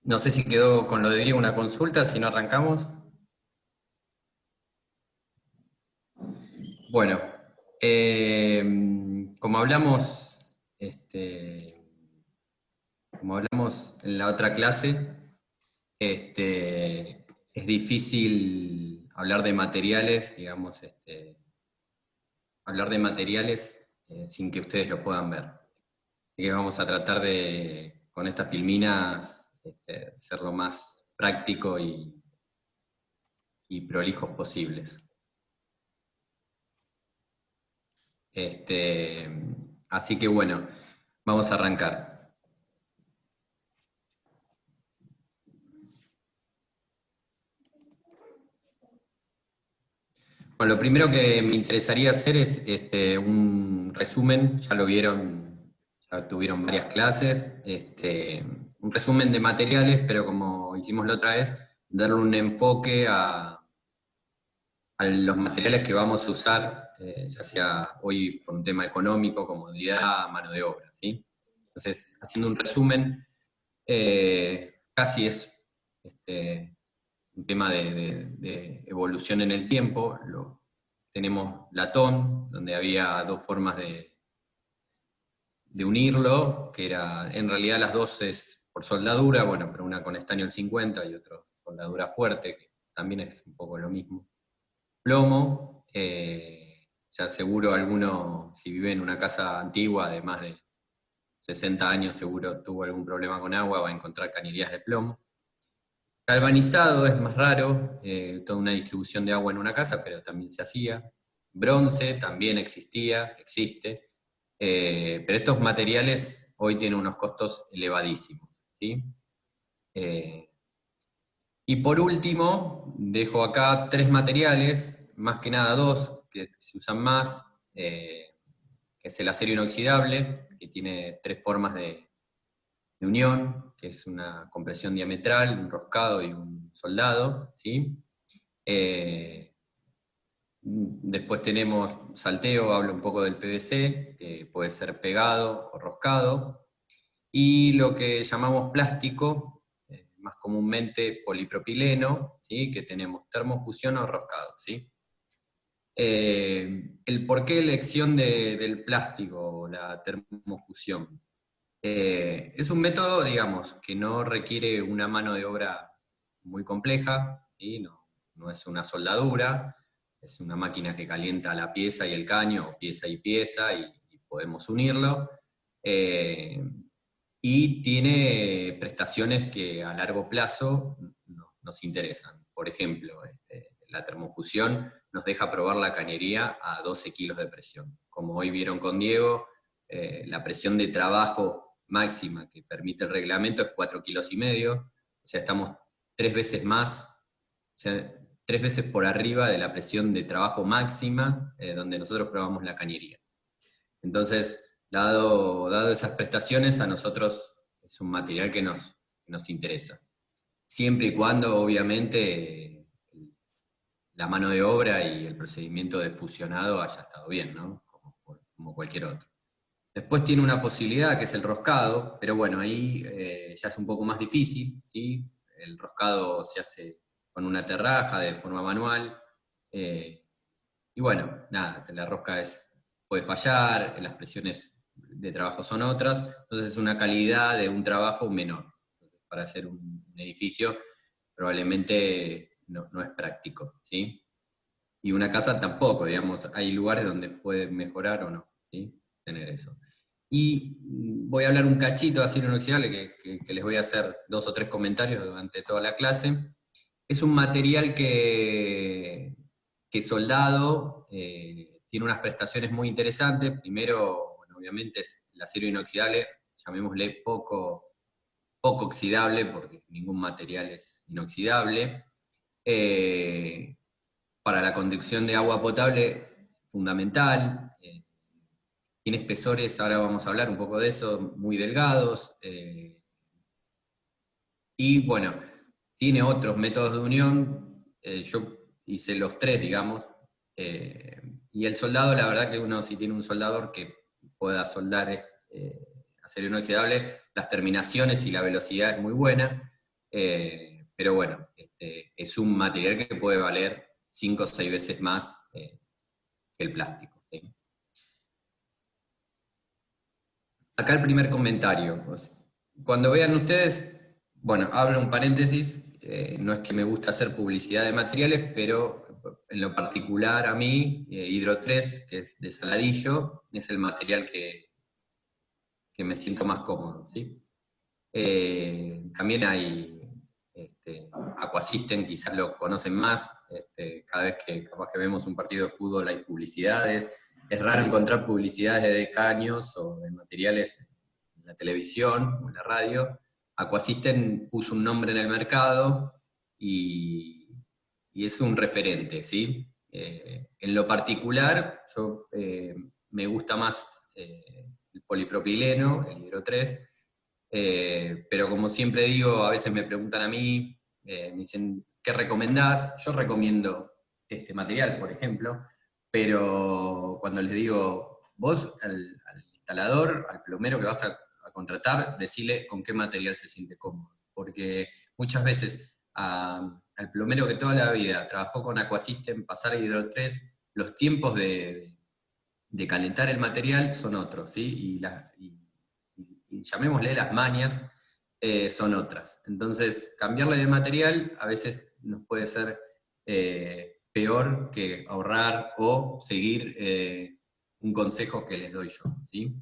No sé si quedó con lo de Diego una consulta, si no arrancamos. Bueno, eh, como hablamos, como hablamos en la otra clase, es difícil hablar de materiales, digamos, hablar de materiales sin que ustedes lo puedan ver. Así que vamos a tratar de, con estas filminas, ser lo más práctico y prolijos posibles. Este, Así que bueno, vamos a arrancar. Bueno, lo primero que me interesaría hacer es un resumen, ya lo vieron, ya tuvieron varias clases, un resumen de materiales, pero como hicimos la otra vez, darle un enfoque a los materiales que vamos a usar, ya sea hoy por un tema económico, comodidad, mano de obra, ¿sí? Entonces, haciendo un resumen, casi es un tema de evolución en el tiempo. Tenemos latón, donde había dos formas de unirlo, que era, en realidad las dos es por soldadura, bueno, pero una con estaño el 50 y otra soldadura fuerte, que también es un poco lo mismo. Plomo, ya seguro alguno, si vive en una casa antigua de más de 60 años, seguro tuvo algún problema con agua, va a encontrar cañerías de plomo. Galvanizado es más raro, toda una distribución de agua en una casa, pero también se hacía. Bronce también existía, existe, pero estos materiales hoy tienen unos costos elevadísimos, ¿sí? Eh, y por último, dejo acá tres materiales, más que nada dos, que se usan más, que es el acero inoxidable, que tiene tres formas de unión, que es una compresión diametral, un roscado y un soldado, ¿sí? Eh, Después tenemos salteo, hablo un poco del PVC, que puede ser pegado o roscado, y lo que llamamos plástico, más comúnmente polipropileno, ¿sí? Que tenemos termofusión o roscado, ¿sí? El por qué elección del plástico o la termofusión. Es un método, digamos, que no requiere una mano de obra muy compleja, ¿sí? No es una soldadura, es una máquina que calienta la pieza y el caño, o pieza y pieza, y podemos unirlo. Eh, y tiene prestaciones que a largo plazo nos interesan. Por ejemplo, la termofusión nos deja probar la cañería a 12 kilos de presión. Como hoy vieron con Diego, la presión de trabajo máxima que permite el reglamento es 4,5 kilos. O sea, estamos 3 veces más, o sea, 3 veces por arriba de la presión de trabajo máxima donde nosotros probamos la cañería. Entonces, dado esas prestaciones, a nosotros es un material que nos interesa. Siempre y cuando, obviamente, la mano de obra y el procedimiento de fusionado haya estado bien, ¿no? Como cualquier otro. Después tiene una posibilidad que es el roscado, pero bueno, ahí ya es un poco más difícil, ¿sí? El roscado se hace con una terraja de forma manual, eh, y bueno, nada, la rosca puede fallar, las presiones de trabajo son otras, entonces es una calidad de un trabajo menor. Entonces, para hacer un edificio probablemente no es práctico, ¿sí? Y una casa tampoco, digamos, hay lugares donde puede mejorar o no, ¿sí? Tener eso. Y voy a hablar un cachito de acero inoxidable, que les voy a hacer 2 o 3 comentarios durante toda la clase. Es un material que soldado tiene unas prestaciones muy interesantes. Primero, bueno, obviamente es el acero inoxidable, llamémosle poco oxidable, porque ningún material es inoxidable. Eh, para la conducción de agua potable, fundamental. Tiene espesores, ahora vamos a hablar un poco de eso, muy delgados. Y bueno, tiene otros métodos de unión. Yo hice los tres, digamos. eh, y el soldado, la verdad que uno si tiene un soldador que pueda soldar acero inoxidable, las terminaciones y la velocidad es muy buena. Pero bueno, es un material que puede valer 5 o 6 veces más que el plástico. ¿Sí? Acá el primer comentario. Pues, cuando vean ustedes, bueno, abro un paréntesis, no es que me gusta hacer publicidad de materiales, pero en lo particular a mí, Hydro 3, que es de Saladillo, es el material que me siento más cómodo. ¿Sí? También hay Aquasystem, quizás lo conocen más, cada vez que capaz que vemos un partido de fútbol hay publicidades, es raro encontrar publicidades de caños o de materiales en la televisión o en la radio. Aquasystem puso un nombre en el mercado y es un referente, ¿sí? En lo particular, yo me gusta más el polipropileno, el Hydro 3, pero como siempre digo, a veces me preguntan a mí, me dicen, ¿qué recomendás? Yo recomiendo este material, por ejemplo, pero cuando les digo, vos al instalador, al plomero que vas a contratar, decile con qué material se siente cómodo, porque muchas veces al plomero que toda la vida trabajó con Aquasystem, pasar a Hydro 3, los tiempos de calentar el material son otros, ¿sí? Y llamémosle las mañas, son otras. Entonces, cambiarle de material a veces nos puede ser peor que ahorrar o seguir un consejo que les doy yo. ¿Sí?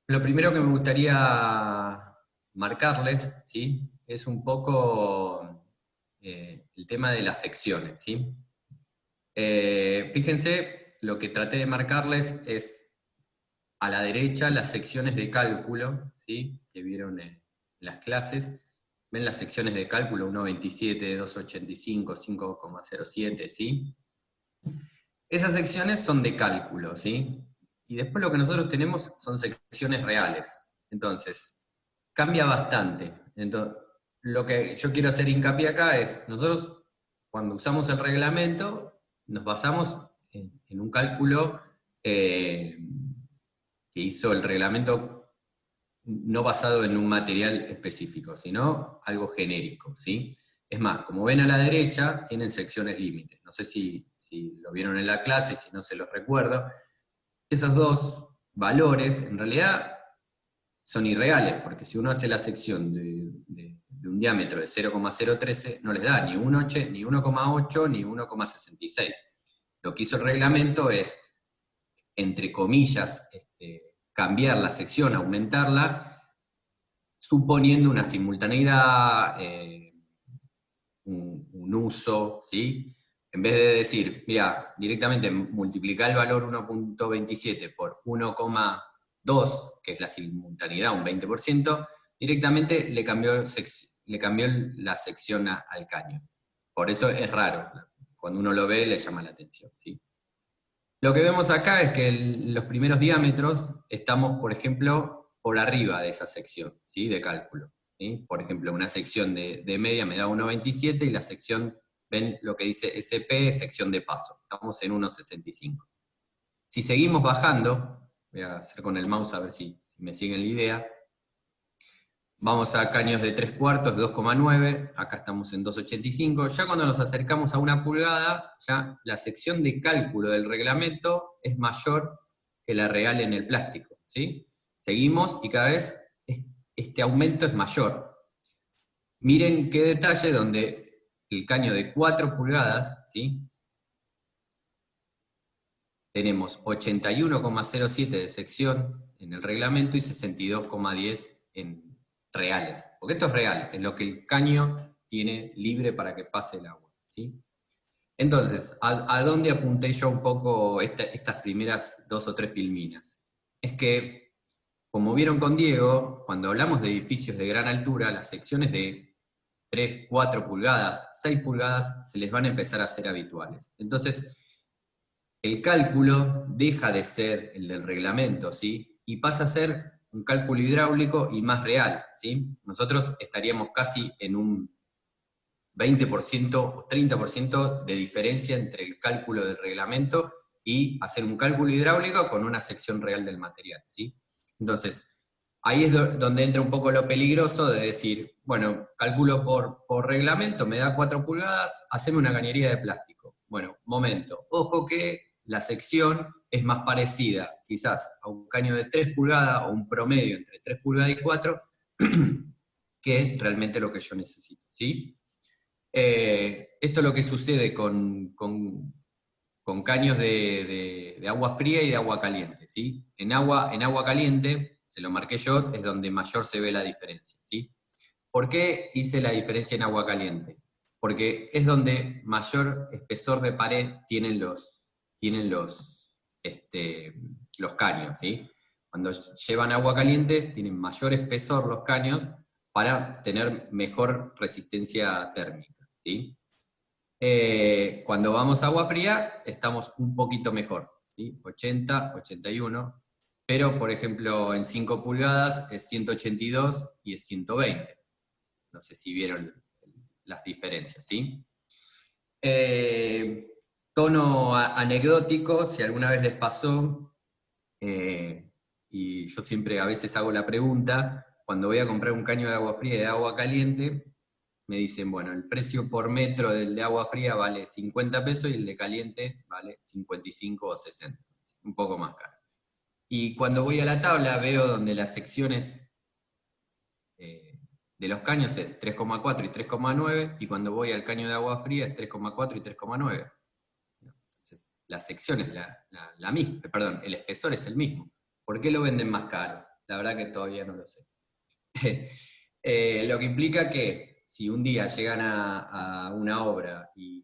Lo primero que me gustaría marcarles, ¿sí? Es un poco el tema de las secciones. ¿Sí? Fíjense, lo que traté de marcarles es a la derecha las secciones de cálculo, ¿sí? Que vieron en las clases. Ven las secciones de cálculo 1.27, 2.85, 5,07, ¿sí? Esas secciones son de cálculo, ¿sí? Y después lo que nosotros tenemos son secciones reales. Entonces, cambia bastante. Entonces, lo que yo quiero hacer hincapié acá es, nosotros cuando usamos el reglamento, nos basamos en un cálculo que hizo el reglamento no basado en un material específico, sino algo genérico, ¿sí? Es más, como ven a la derecha, tienen secciones límites. No sé si lo vieron en la clase, si no se los recuerdo. Esos dos valores, en realidad, son irreales, porque si uno hace la sección de un diámetro de 0,013, no les da ni 1,8, ni 1,8, ni 1,66. Lo que hizo el reglamento es, entre comillas, cambiar la sección, aumentarla, suponiendo una simultaneidad, un uso, ¿sí? En vez de decir, mira, directamente multiplicar el valor 1.27 por 1,2, que es la simultaneidad, un 20%, directamente le cambió la sección al caño. Por eso es raro, cuando uno lo ve le llama la atención, ¿sí? Lo que vemos acá es que los primeros diámetros estamos, por ejemplo, por arriba de esa sección, ¿sí? De cálculo. ¿Sí? Por ejemplo, una sección de media me da 1,27 y la sección, ven lo que dice SP, sección de paso. Estamos en 1,65. Si seguimos bajando, voy a hacer con el mouse a ver si me siguen la idea. Vamos a caños de 3/4, 2,9, acá estamos en 2,85. Ya cuando nos acercamos a 1 pulgada, ya la sección de cálculo del reglamento es mayor que la real en el plástico. ¿Sí? Seguimos y cada vez este aumento es mayor. Miren qué detalle donde el caño de 4 pulgadas, ¿sí? Tenemos 81,07 de sección en el reglamento y 62,10 en reales. Porque esto es real, es lo que el caño tiene libre para que pase el agua. ¿Sí? Entonces, ¿a dónde apunté yo un poco estas primeras 2 o 3 filminas? Es que, como vieron con Diego, cuando hablamos de edificios de gran altura, las secciones de 3, 4 pulgadas, 6 pulgadas, se les van a empezar a hacer habituales. Entonces, el cálculo deja de ser el del reglamento, ¿sí? Y pasa a ser un cálculo hidráulico y más real, ¿sí? Nosotros estaríamos casi en un 20% o 30% de diferencia entre el cálculo del reglamento y hacer un cálculo hidráulico con una sección real del material, ¿sí? Entonces, Ahí es donde entra un poco lo peligroso de decir, bueno, calculo por reglamento, me da 4 pulgadas, haceme una cañería de plástico. Bueno, momento, ojo que la sección es más parecida quizás a un caño de 3 pulgadas o un promedio entre 3 pulgadas y 4 que realmente lo que yo necesito, ¿sí? Esto es lo que sucede con caños de agua fría y de agua caliente, ¿sí? En agua caliente, se lo marqué yo, es donde mayor se ve la diferencia, ¿sí? ¿Por qué hice la diferencia en agua caliente? Porque es donde mayor espesor de pared los caños, ¿sí? Cuando llevan agua caliente, tienen mayor espesor los caños para tener mejor resistencia térmica, ¿sí? Cuando vamos a agua fría, estamos un poquito mejor, ¿sí? 80, 81, pero por ejemplo en 5 pulgadas es 182 y es 120. No sé si vieron las diferencias, ¿sí? Tono anecdótico, si alguna vez les pasó, y yo siempre a veces hago la pregunta, cuando voy a comprar un caño de agua fría y de agua caliente, me dicen, bueno, el precio por metro del de agua fría vale 50 pesos y el de caliente vale 55 o 60, un poco más caro. Y cuando voy a la tabla veo donde las secciones de los caños es 3,4 y 3,9, y cuando voy al caño de agua fría es 3,4 y 3,9. Entonces, la sección es la misma, perdón, el espesor es el mismo. ¿Por qué lo venden más caro? La verdad que todavía no lo sé. Lo que implica que si un día llegan a una obra y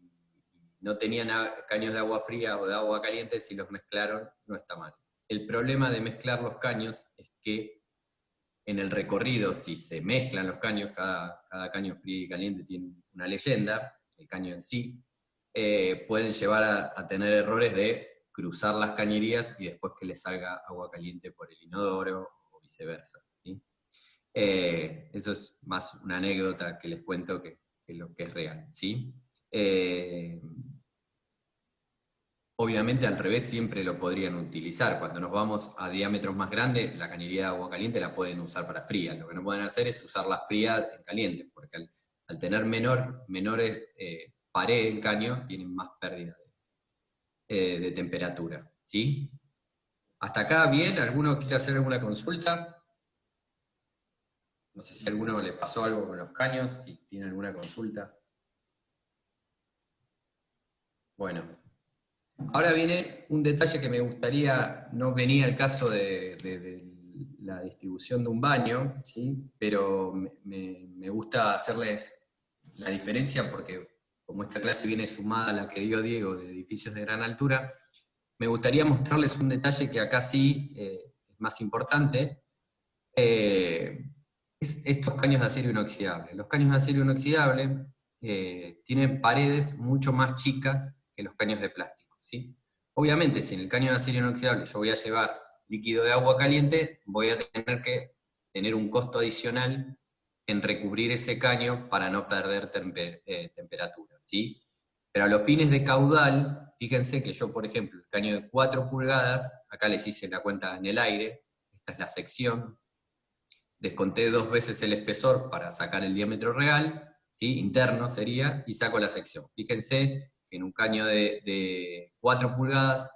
no tenían caños de agua fría o de agua caliente, si los mezclaron, no está mal. El problema de mezclar los caños es que en el recorrido, si se mezclan los caños, cada caño frío y caliente tiene una leyenda, el caño en sí, pueden llevar a tener errores de cruzar las cañerías y después que les salga agua caliente por el inodoro o viceversa, ¿sí? Eso es más una anécdota que les cuento que lo que es real, ¿sí? Obviamente al revés siempre lo podrían utilizar. Cuando nos vamos a diámetros más grandes, la cañería de agua caliente la pueden usar para fría. Lo que no pueden hacer es usarla fría en caliente, porque al tener menores pared el caño, tienen más pérdida de temperatura, ¿sí? ¿Hasta acá bien? ¿Alguno quiere hacer alguna consulta? No sé si a alguno le pasó algo con los caños, si tiene alguna consulta. Bueno, ahora viene un detalle que me gustaría, no venía el caso de la distribución de un baño, ¿sí? Pero me gusta hacerles la diferencia porque como esta clase viene sumada a la que dio Diego de edificios de gran altura, me gustaría mostrarles un detalle que acá sí es más importante, es estos caños de acero inoxidable. Los caños de acero inoxidable tienen paredes mucho más chicas que los caños de plástico, ¿sí? Obviamente, si en el caño de acero inoxidable yo voy a llevar líquido de agua caliente, voy a tener que tener un costo adicional en recubrir ese caño para no perder temperatura, ¿sí? Pero a los fines de caudal, fíjense que yo, por ejemplo, el caño de 4 pulgadas, acá les hice la cuenta en el aire, esta es la sección, desconté 2 veces el espesor para sacar el diámetro real, ¿sí? Interno sería, y saco la sección. Fíjense que en un caño de 4 pulgadas,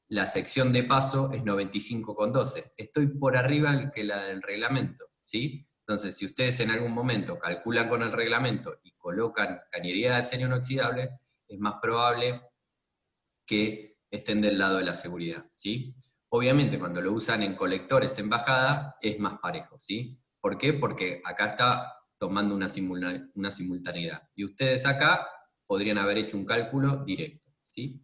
la sección de paso es 95,12. Estoy por arriba que la del reglamento, ¿sí? Entonces, si ustedes en algún momento calculan con el reglamento y colocan cañería de acero inoxidable, es más probable que estén del lado de la seguridad, ¿sí? Obviamente, cuando lo usan en colectores en bajada, es más parejo, ¿sí? ¿Por qué? Porque acá está tomando una simultaneidad. Y ustedes acá podrían haber hecho un cálculo directo, ¿sí?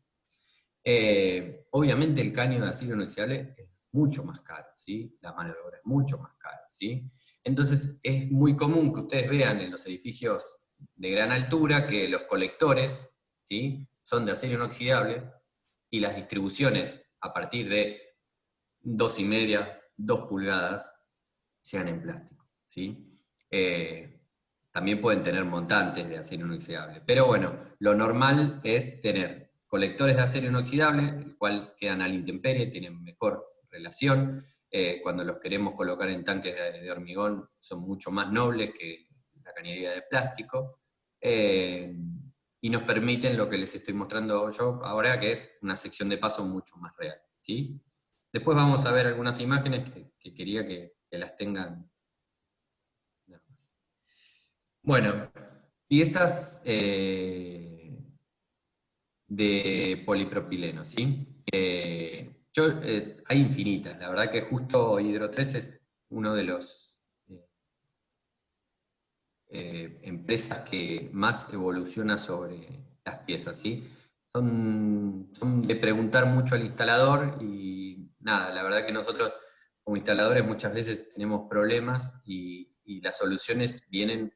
Obviamente el caño de acero inoxidable es mucho más caro, ¿sí? La mano de obra es mucho más cara, ¿sí? Entonces es muy común que ustedes vean en los edificios de gran altura que los colectores, ¿sí? Son de acero inoxidable y las distribuciones a partir de 2,5, 2 pulgadas, sean en plástico, ¿sí? También pueden tener montantes de acero inoxidable, pero bueno, lo normal es tener colectores de acero inoxidable, el cual quedan a la intemperie, tienen mejor relación. cuando los queremos colocar en tanques de hormigón, son mucho más nobles que la cañería de plástico, y nos permiten lo que les estoy mostrando yo ahora, que es una sección de paso mucho más real, ¿sí? Después vamos a ver algunas imágenes que quería que las tengan. Bueno, piezas de polipropileno, ¿sí? Hay infinitas, la verdad que justo Hydro 3 es uno de los empresas que más evoluciona sobre las piezas, ¿sí? Son de preguntar mucho al instalador y nada, la verdad que nosotros como instaladores muchas veces tenemos problemas y las soluciones vienen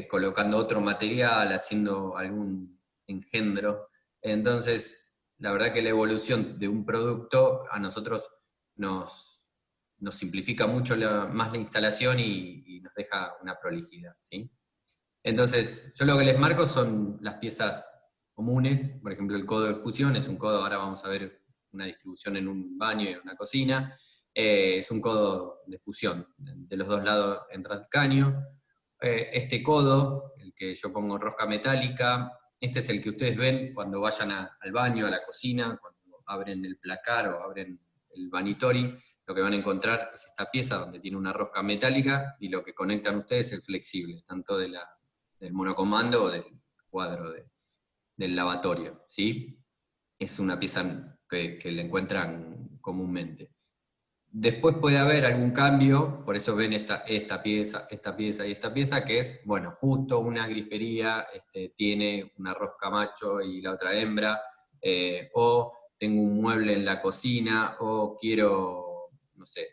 colocando otro material, haciendo algún engendro. Entonces, la verdad que la evolución de un producto a nosotros nos simplifica mucho más la instalación y nos deja una prolijidad, ¿sí? Entonces, yo lo que les marco son las piezas comunes, por ejemplo, el codo de fusión es un codo, ahora vamos a ver una distribución en un baño y en una cocina, es un codo de fusión, de los dos lados entra el caño. Este codo, el que yo pongo en rosca metálica, este es el que ustedes ven cuando vayan al baño, a la cocina, cuando abren el placar o abren el vanitori, lo que van a encontrar es esta pieza donde tiene una rosca metálica y lo que conectan ustedes es el flexible, tanto del monocomando o del cuadro del lavatorio, ¿sí? Es una pieza que la encuentran comúnmente. Después puede haber algún cambio, por eso ven esta pieza y esta pieza, que es, bueno, justo una grifería tiene una rosca macho y la otra hembra, o tengo un mueble en la cocina, o quiero, no sé,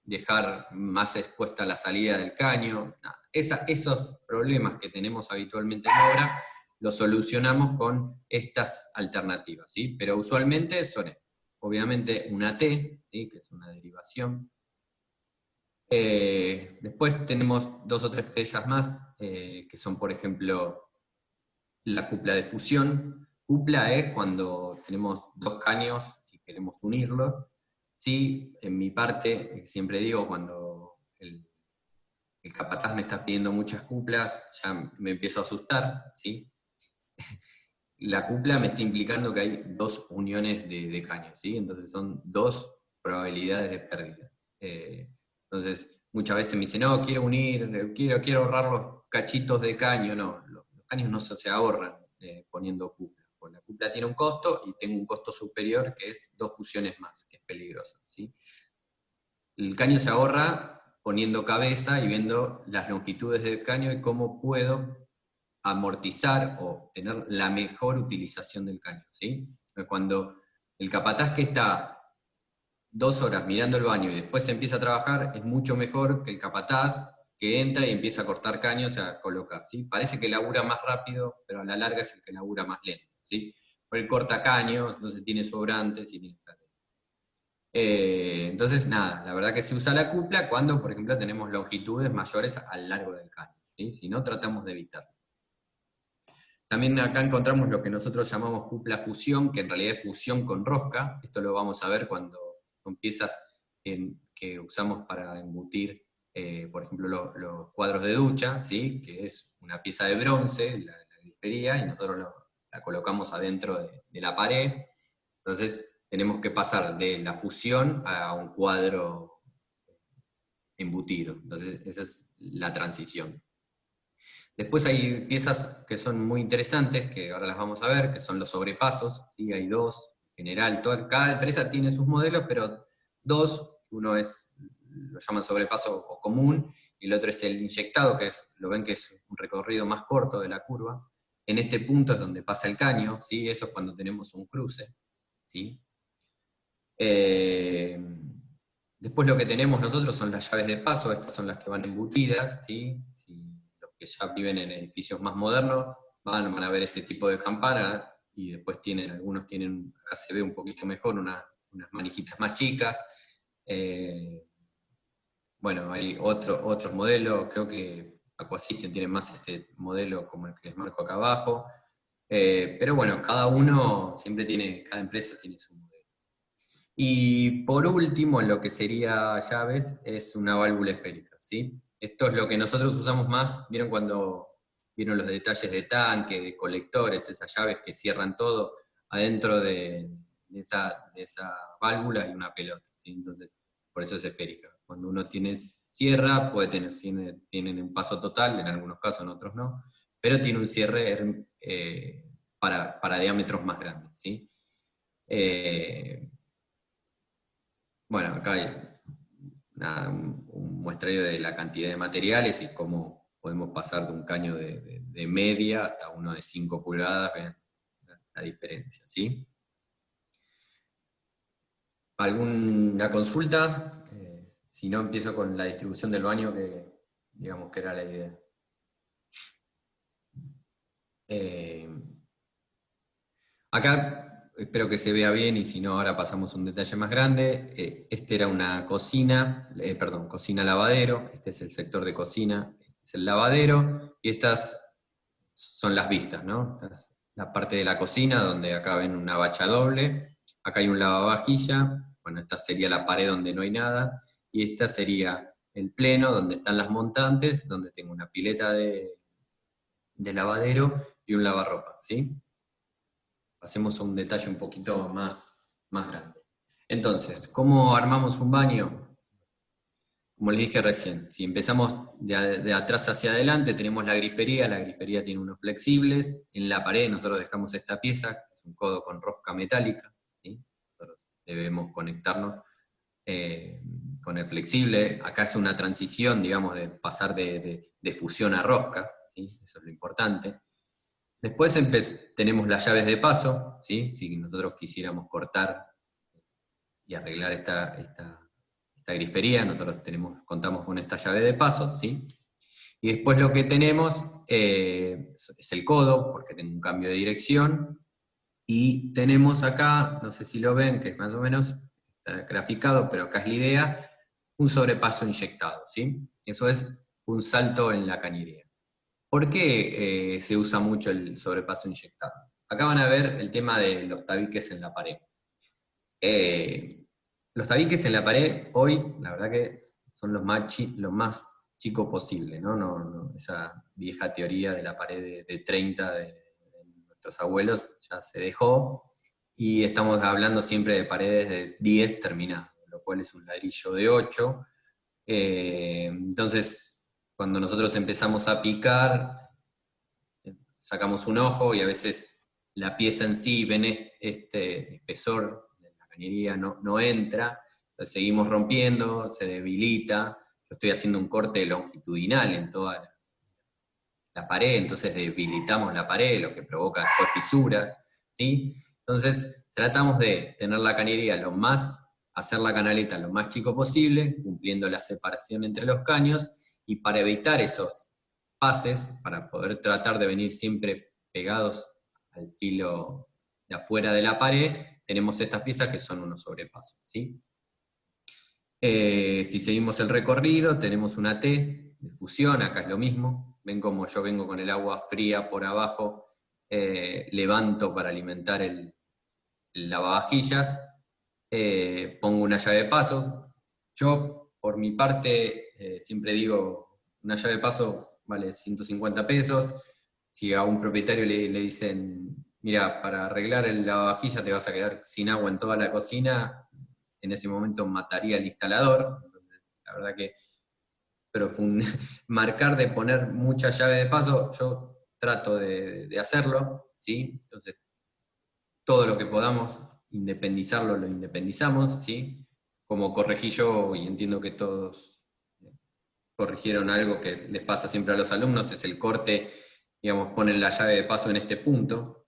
dejar más expuesta la salida del caño. Esos problemas que tenemos habitualmente en la obra los solucionamos con estas alternativas, ¿sí? Pero usualmente son, obviamente, una T, ¿sí? Que es una derivación. Después tenemos dos o tres piezas más, que son, por ejemplo, la cupla de fusión. Cupla es cuando tenemos dos caños y queremos unirlos. Sí, en mi parte, siempre digo, cuando el capataz me está pidiendo muchas cuplas, ya me empiezo a asustar, ¿sí? La cupla me está implicando que hay dos uniones de caños, ¿sí? Entonces son dos probabilidades de pérdida. Entonces, muchas veces me dicen, no, quiero unir, quiero ahorrar los cachitos de caño. No, los caños no se ahorran poniendo cupla. Pues la cupla tiene un costo y tengo un costo superior que es dos fusiones más, que es peligroso, ¿sí? El caño se ahorra poniendo cabeza y viendo las longitudes del caño y cómo puedo amortizar o tener la mejor utilización del caño, ¿sí? Cuando el capataz que está 2 horas mirando el baño y después se empieza a trabajar, es mucho mejor que el capataz que entra y empieza a cortar caños, a colocar, ¿sí? Parece que labura más rápido, pero a la larga es el que labura más lento, ¿sí? Porque él corta caños, entonces tiene sobrantes y tiene... Entonces, nada, la verdad que se usa la cupla cuando, por ejemplo, tenemos longitudes mayores a lo largo del caño, ¿sí? Si no, tratamos de evitarlo. También acá encontramos lo que nosotros llamamos cupla fusión, que en realidad es fusión con rosca. Esto lo vamos a ver cuando son piezas que usamos para embutir, por ejemplo, los cuadros de ducha, ¿sí? Que es una pieza de bronce, la grifería, y nosotros la colocamos adentro de la pared. Entonces tenemos que pasar de la fusión a un cuadro embutido. Entonces esa es la transición. Después hay piezas que son muy interesantes, que ahora las vamos a ver, que son los sobrepasos, ¿sí? Hay dos, en general, cada empresa tiene sus modelos, pero dos, uno es, lo llaman sobrepaso común, y el otro es el inyectado, que lo ven que es un recorrido más corto de la curva. En este punto es donde pasa el caño, ¿sí? Eso es cuando tenemos un cruce, ¿sí? Después lo que tenemos nosotros son las llaves de paso, estas son las que van embutidas, ¿sí? Los que ya viven en edificios más modernos van a ver ese tipo de campana, y después algunos tienen, acá se ve un poquito mejor, unas manijitas más chicas. Bueno, hay otros modelos, creo que Aquasystem tiene más este modelo como el que les marco acá abajo. Pero bueno, cada empresa tiene su modelo. Y por último, en lo que sería llaves, es una válvula esférica, ¿sí? Esto es lo que nosotros usamos más, ¿vieron cuando vieron los detalles de tanque, de colectores, esas llaves que cierran todo? Adentro de esa válvula hay una pelota, ¿sí? Entonces, por eso es esférica. Cuando uno tiene cierra, tienen un paso total, en algunos casos, en otros no, pero tiene un cierre para diámetros más grandes, ¿sí? Eh, bueno, acá hay un muestrario de la cantidad de materiales y cómo podemos pasar de un caño de media hasta uno de 5 pulgadas, vean la diferencia, ¿sí? ¿Alguna consulta? Si no, empiezo con la distribución del baño, que digamos que era la idea. Eh, Acá espero que se vea bien y si no, ahora pasamos a un detalle más grande. Este era una cocina, perdón, cocina lavadero. Este es el sector de cocina, este es el lavadero y estas son las vistas, ¿no? Esta es la parte de la cocina donde acá ven una bacha doble. Acá hay un lavavajilla. Bueno, esta sería la pared donde no hay nada. Y esta sería el pleno donde están las montantes, donde tengo una pileta de lavadero y un lavarropa, ¿sí? Pasemos a un detalle un poquito más grande. Entonces, ¿cómo armamos un baño? Como les dije recién, si empezamos de atrás hacia adelante, tenemos la grifería tiene unos flexibles, en la pared nosotros dejamos esta pieza, que es un codo con rosca metálica, ¿sí? Nosotros debemos conectarnos con el flexible. Acá es una transición, digamos, de pasar de fusión a rosca, ¿sí? Eso es lo importante. Después tenemos las llaves de paso, ¿sí? Si nosotros quisiéramos cortar y arreglar esta grifería, nosotros contamos con esta llave de paso, ¿sí? Y después lo que tenemos es el codo, porque tengo un cambio de dirección, y tenemos acá, no sé si lo ven, que es más o menos está graficado, pero acá es la idea, un sobrepaso inyectado, ¿sí? Eso es un salto en la cañería. ¿Por qué se usa mucho el sobrepaso inyectado? Acá van a ver el tema de los tabiques en la pared. Eh, los tabiques en la pared hoy, la verdad que son los más chicos posible, ¿no? Esa vieja teoría de la pared de 30 de nuestros abuelos ya se dejó, y estamos hablando siempre de paredes de 10 terminadas, lo cual es un ladrillo de 8. Entonces, cuando nosotros empezamos a picar, sacamos un ojo y a veces la pieza en sí, ven este espesor de la cañería, no entra, entonces seguimos rompiendo, se debilita. Yo estoy haciendo un corte longitudinal en toda la pared, entonces debilitamos la pared, lo que provoca después fisuras, ¿sí? Entonces tratamos de tener la cañería hacer la canaleta lo más chico posible, cumpliendo la separación entre los caños, y para evitar esos pases, para poder tratar de venir siempre pegados al filo de afuera de la pared, tenemos estas piezas que son unos sobrepasos, ¿sí? Si seguimos el recorrido, tenemos una T de fusión, acá es lo mismo. Ven como yo vengo con el agua fría por abajo, levanto para alimentar el lavavajillas, pongo una llave de paso. Yo, por mi parte, siempre digo, una llave de paso vale 150 pesos. Si a un propietario le dicen, mira, para arreglar el lavavajillas te vas a quedar sin agua en toda la cocina, en ese momento mataría al instalador. Entonces, la verdad que marcar de poner mucha llave de paso, yo trato de hacerlo, ¿sí? Entonces, todo lo que podamos independizarlo, lo independizamos, ¿sí? Como corregí yo, y entiendo que todos corrigieron algo que les pasa siempre a los alumnos, es el corte, digamos, ponen la llave de paso en este punto,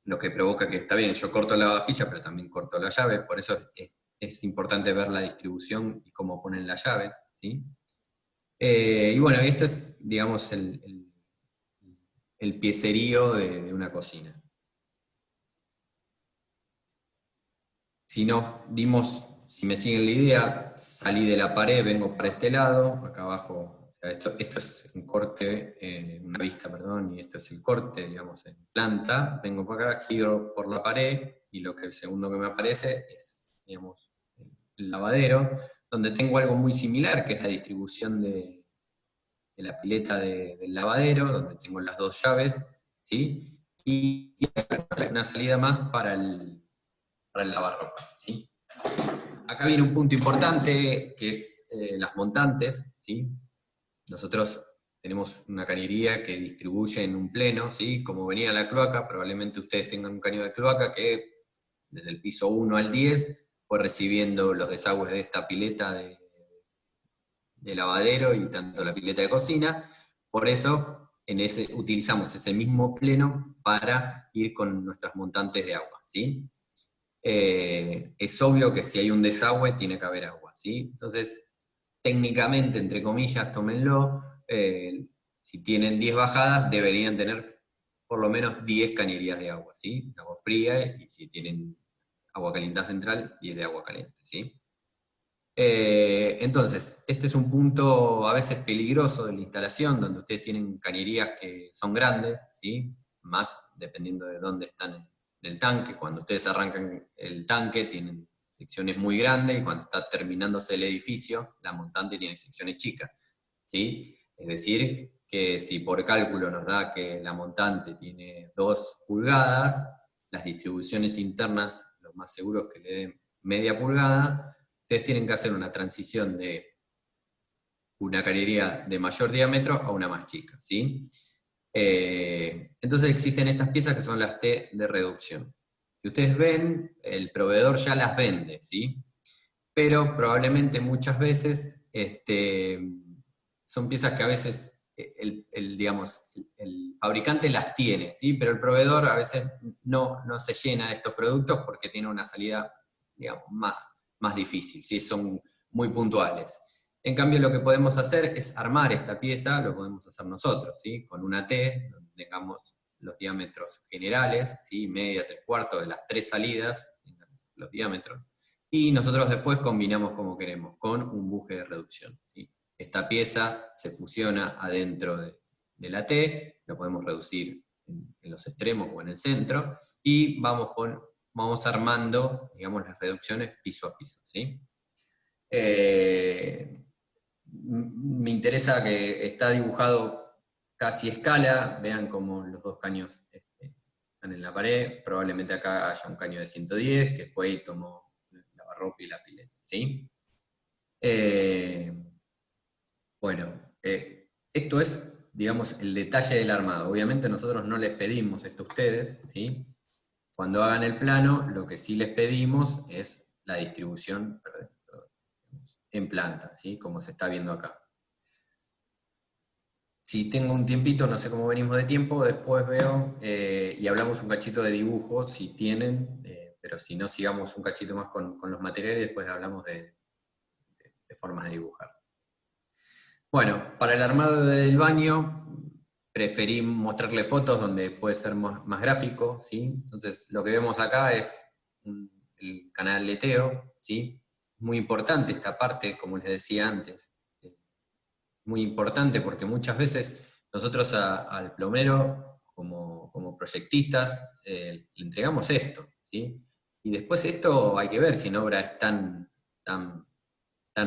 lo que provoca que está bien, yo corto la vajilla, pero también corto la llave, por eso es importante ver la distribución y cómo ponen las llaves, ¿sí? Y bueno, esto es, digamos, el piecerío de una cocina. Si me siguen la idea, salí de la pared, vengo para este lado, acá abajo, o sea, esto es un corte, una vista, perdón, y esto es el corte, digamos, en planta, vengo para acá, giro por la pared, y el segundo que me aparece es, digamos, el lavadero, donde tengo algo muy similar, que es la distribución de la pileta del lavadero, donde tengo las dos llaves, ¿sí? Y una salida más para el lavarropas, ¿sí? Acá viene un punto importante, que es las montantes, ¿sí? Nosotros tenemos una cañería que distribuye en un pleno, ¿sí? Como venía la cloaca, probablemente ustedes tengan un caño de cloaca que desde el piso 1 al 10 fue recibiendo los desagües de esta pileta de lavadero y tanto la pileta de cocina. Por eso utilizamos ese mismo pleno para ir con nuestras montantes de agua, ¿sí? Es obvio que si hay un desagüe tiene que haber agua, ¿sí? Entonces, técnicamente, entre comillas, tómenlo, si tienen 10 bajadas, deberían tener por lo menos 10 cañerías de agua, ¿sí? Agua fría, y si tienen agua caliente central, 10 de agua caliente, ¿sí? Entonces, este es un punto a veces peligroso de la instalación, donde ustedes tienen cañerías que son grandes, ¿sí? Más dependiendo de dónde están en el tanque. Cuando ustedes arrancan el tanque tienen secciones muy grandes, y cuando está terminándose el edificio, la montante tiene secciones chicas, ¿sí? Es decir, que si por cálculo nos da que la montante tiene 2 pulgadas, las distribuciones internas, lo más seguro es que le den media pulgada. Ustedes tienen que hacer una transición de una cañería de mayor diámetro a una más chica, ¿sí? Entonces existen estas piezas que son las T de reducción. Si ustedes ven, el proveedor ya las vende, ¿sí? Pero probablemente muchas veces son piezas que a veces digamos, el fabricante las tiene, ¿sí? Pero el proveedor a veces no se llena de estos productos porque tiene una salida, digamos, más difícil, ¿sí? Son muy puntuales. En cambio, lo que podemos hacer es armar esta pieza, lo podemos hacer nosotros, ¿sí? Con una T, donde tengamos los diámetros generales, ¿sí? Media, 3/4 de las 3 salidas, los diámetros, y nosotros después combinamos como queremos, con un buje de reducción, ¿sí? Esta pieza se fusiona adentro de la T, lo podemos reducir en los extremos o en el centro, y vamos armando, digamos, las reducciones piso a piso, ¿sí? Me interesa que está dibujado casi a escala, vean cómo los dos caños están en la pared, probablemente acá haya un caño de 110, que fue y tomó la lavarropa y la pileta, ¿sí? Eh, bueno, esto es, digamos, el detalle del armado. Obviamente nosotros no les pedimos esto a ustedes, ¿sí? Cuando hagan el plano, lo que sí les pedimos es la distribución en planta, ¿sí? Como se está viendo acá. Si tengo un tiempito, no sé cómo venimos de tiempo, después veo y hablamos un cachito de dibujo, si tienen, pero si no, sigamos un cachito más con los materiales y después hablamos de formas de dibujar. Bueno, para el armado del baño, preferí mostrarle fotos donde puede ser más gráfico, ¿sí? Entonces, lo que vemos acá es el canaleteo, ¿sí? Muy importante esta parte, como les decía antes. Muy importante porque muchas veces nosotros al plomero, como proyectistas, le entregamos esto, ¿sí? Y después esto hay que ver si en obra es tan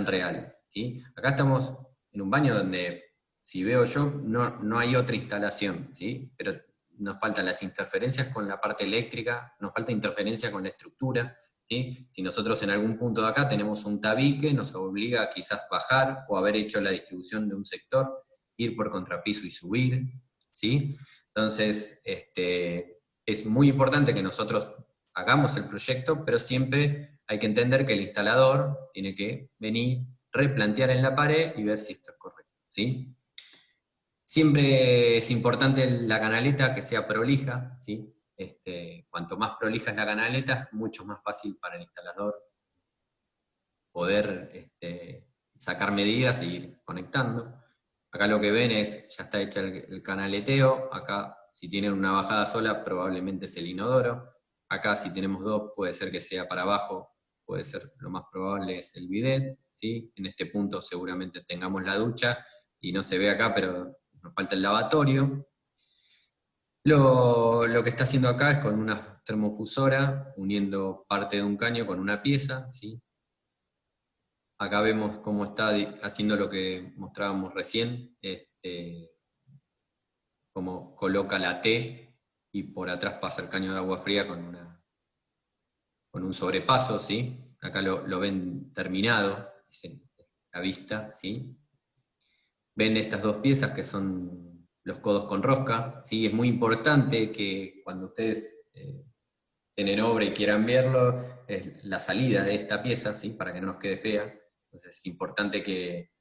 real, ¿sí? Acá estamos en un baño donde, si veo yo, no hay otra instalación, ¿sí? Pero nos faltan las interferencias con la parte eléctrica, nos falta interferencia con la estructura, ¿sí? Si nosotros en algún punto de acá tenemos un tabique, nos obliga a quizás bajar o haber hecho la distribución de un sector, ir por contrapiso y subir, ¿sí? Entonces, es muy importante que nosotros hagamos el proyecto, pero siempre hay que entender que el instalador tiene que venir, replantear en la pared y ver si esto es correcto, ¿sí? Siempre es importante la canaleta que sea prolija, ¿sí? Cuanto más prolija es la canaleta, es mucho más fácil para el instalador poder sacar medidas e ir conectando. Acá lo que ven es, ya está hecho el canaleteo. Acá, si tienen una bajada sola, probablemente es el inodoro. Acá, si tenemos dos, puede ser que sea para abajo, puede ser, lo más probable es el bidet, ¿sí? En este punto seguramente tengamos la ducha, y no se ve acá, pero nos falta el lavatorio. Lo que está haciendo acá es con una termofusora, uniendo parte de un caño con una pieza, ¿sí? Acá vemos cómo está haciendo lo que mostrábamos recién, cómo coloca la T y por atrás pasa el caño de agua fría con un sobrepaso, ¿sí? Acá lo ven terminado, dice la vista, ¿sí? Ven estas dos piezas que son los codos con rosca, ¿sí? Es muy importante que cuando ustedes tienen obra y quieran verlo, es la salida de esta pieza, ¿sí? Para que no nos quede fea. Entonces es importante que,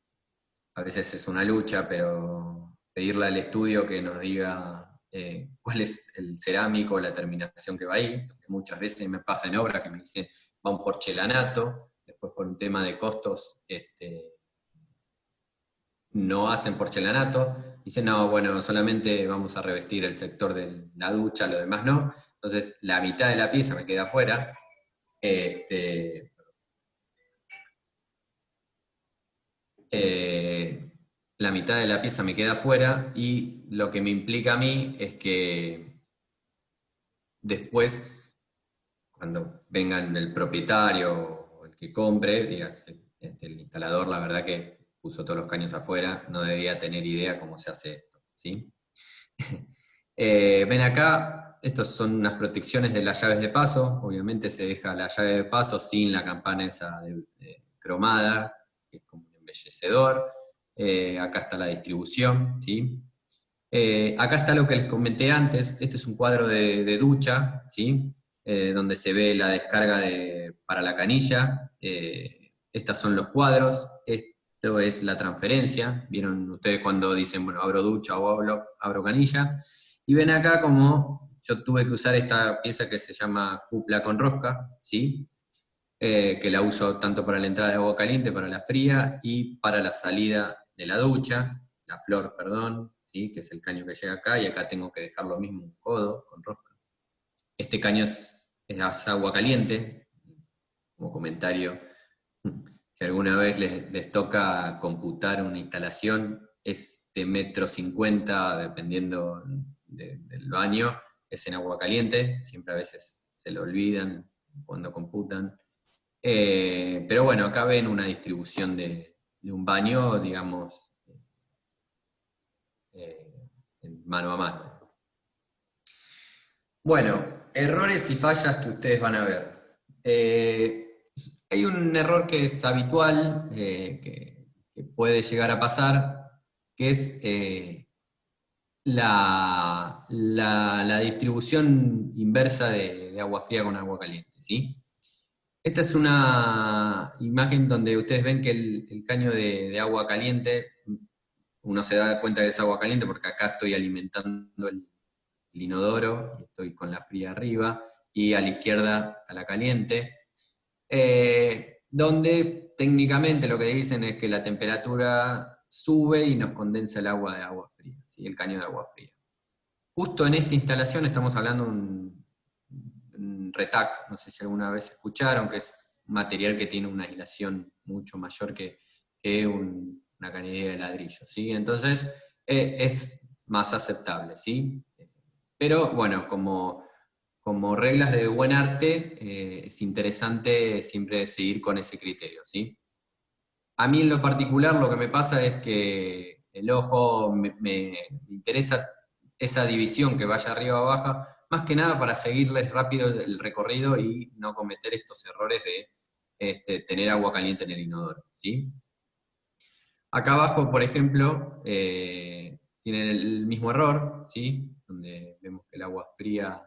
a veces es una lucha, pero pedirle al estudio que nos diga cuál es el cerámico, la terminación que va ahí, porque muchas veces me pasa en obra que me dicen, va un porcelanato, después por un tema de costos, no hacen porcelanato, dicen, no, bueno, solamente vamos a revestir el sector de la ducha, lo demás no, entonces la mitad de la pieza me queda afuera, este, eh, la mitad de la pieza me queda afuera y lo que me implica a mí es que después, cuando vengan el propietario o el que compre, diga, el instalador la verdad que puso todos los caños afuera, no debía tener idea cómo se hace esto, ¿sí? Ven acá, estas son unas protecciones de las llaves de paso, obviamente se deja la llave de paso sin la campana esa cromada, que es como un embellecedor. Acá está la distribución, ¿sí? Acá está lo que les comenté antes, este es un cuadro de ducha, ¿sí? Donde se ve la descarga para la canilla, estos son los cuadros, esto es la transferencia, vieron ustedes cuando dicen, bueno, abro ducha o abro canilla, y ven acá como yo tuve que usar esta pieza que se llama cupla con rosca, ¿sí? Que la uso tanto para la entrada de agua caliente, para la fría, y para la salida de la ducha, la flor, perdón, ¿sí? Que es el caño que llega acá, y acá tengo que dejar lo mismo, un codo con rosca. Este caño es agua caliente, como comentario. Si alguna vez les toca computar una instalación, este 1,50 m, dependiendo del baño, es en agua caliente, siempre a veces se lo olvidan cuando computan. Pero bueno, acá ven una distribución de un baño, digamos, mano a mano. Bueno, errores y fallas que ustedes van a ver. Hay un error que es habitual, que puede llegar a pasar, que es la distribución inversa de agua fría con agua caliente, ¿sí? Esta es una imagen donde ustedes ven que el caño de agua caliente, uno se da cuenta que es agua caliente porque acá estoy alimentando el inodoro, estoy con la fría arriba, y a la izquierda está la caliente, donde técnicamente lo que dicen es que la temperatura sube y nos condensa el agua de agua fría, ¿sí? El caño de agua fría. Justo en esta instalación estamos hablando de un retac, no sé si alguna vez escucharon, que es un material que tiene una aislación mucho mayor que una canilla de ladrillo, ¿sí? Entonces es más aceptable, ¿sí? Pero bueno, como reglas de buen arte, es interesante siempre seguir con ese criterio, ¿sí? A mí en lo particular lo que me pasa es que el ojo me interesa esa división que vaya arriba o abajo, más que nada para seguirles rápido el recorrido y no cometer estos errores de tener agua caliente en el inodoro, ¿sí? Acá abajo, por ejemplo, tienen el mismo error, ¿sí? Donde vemos que el agua fría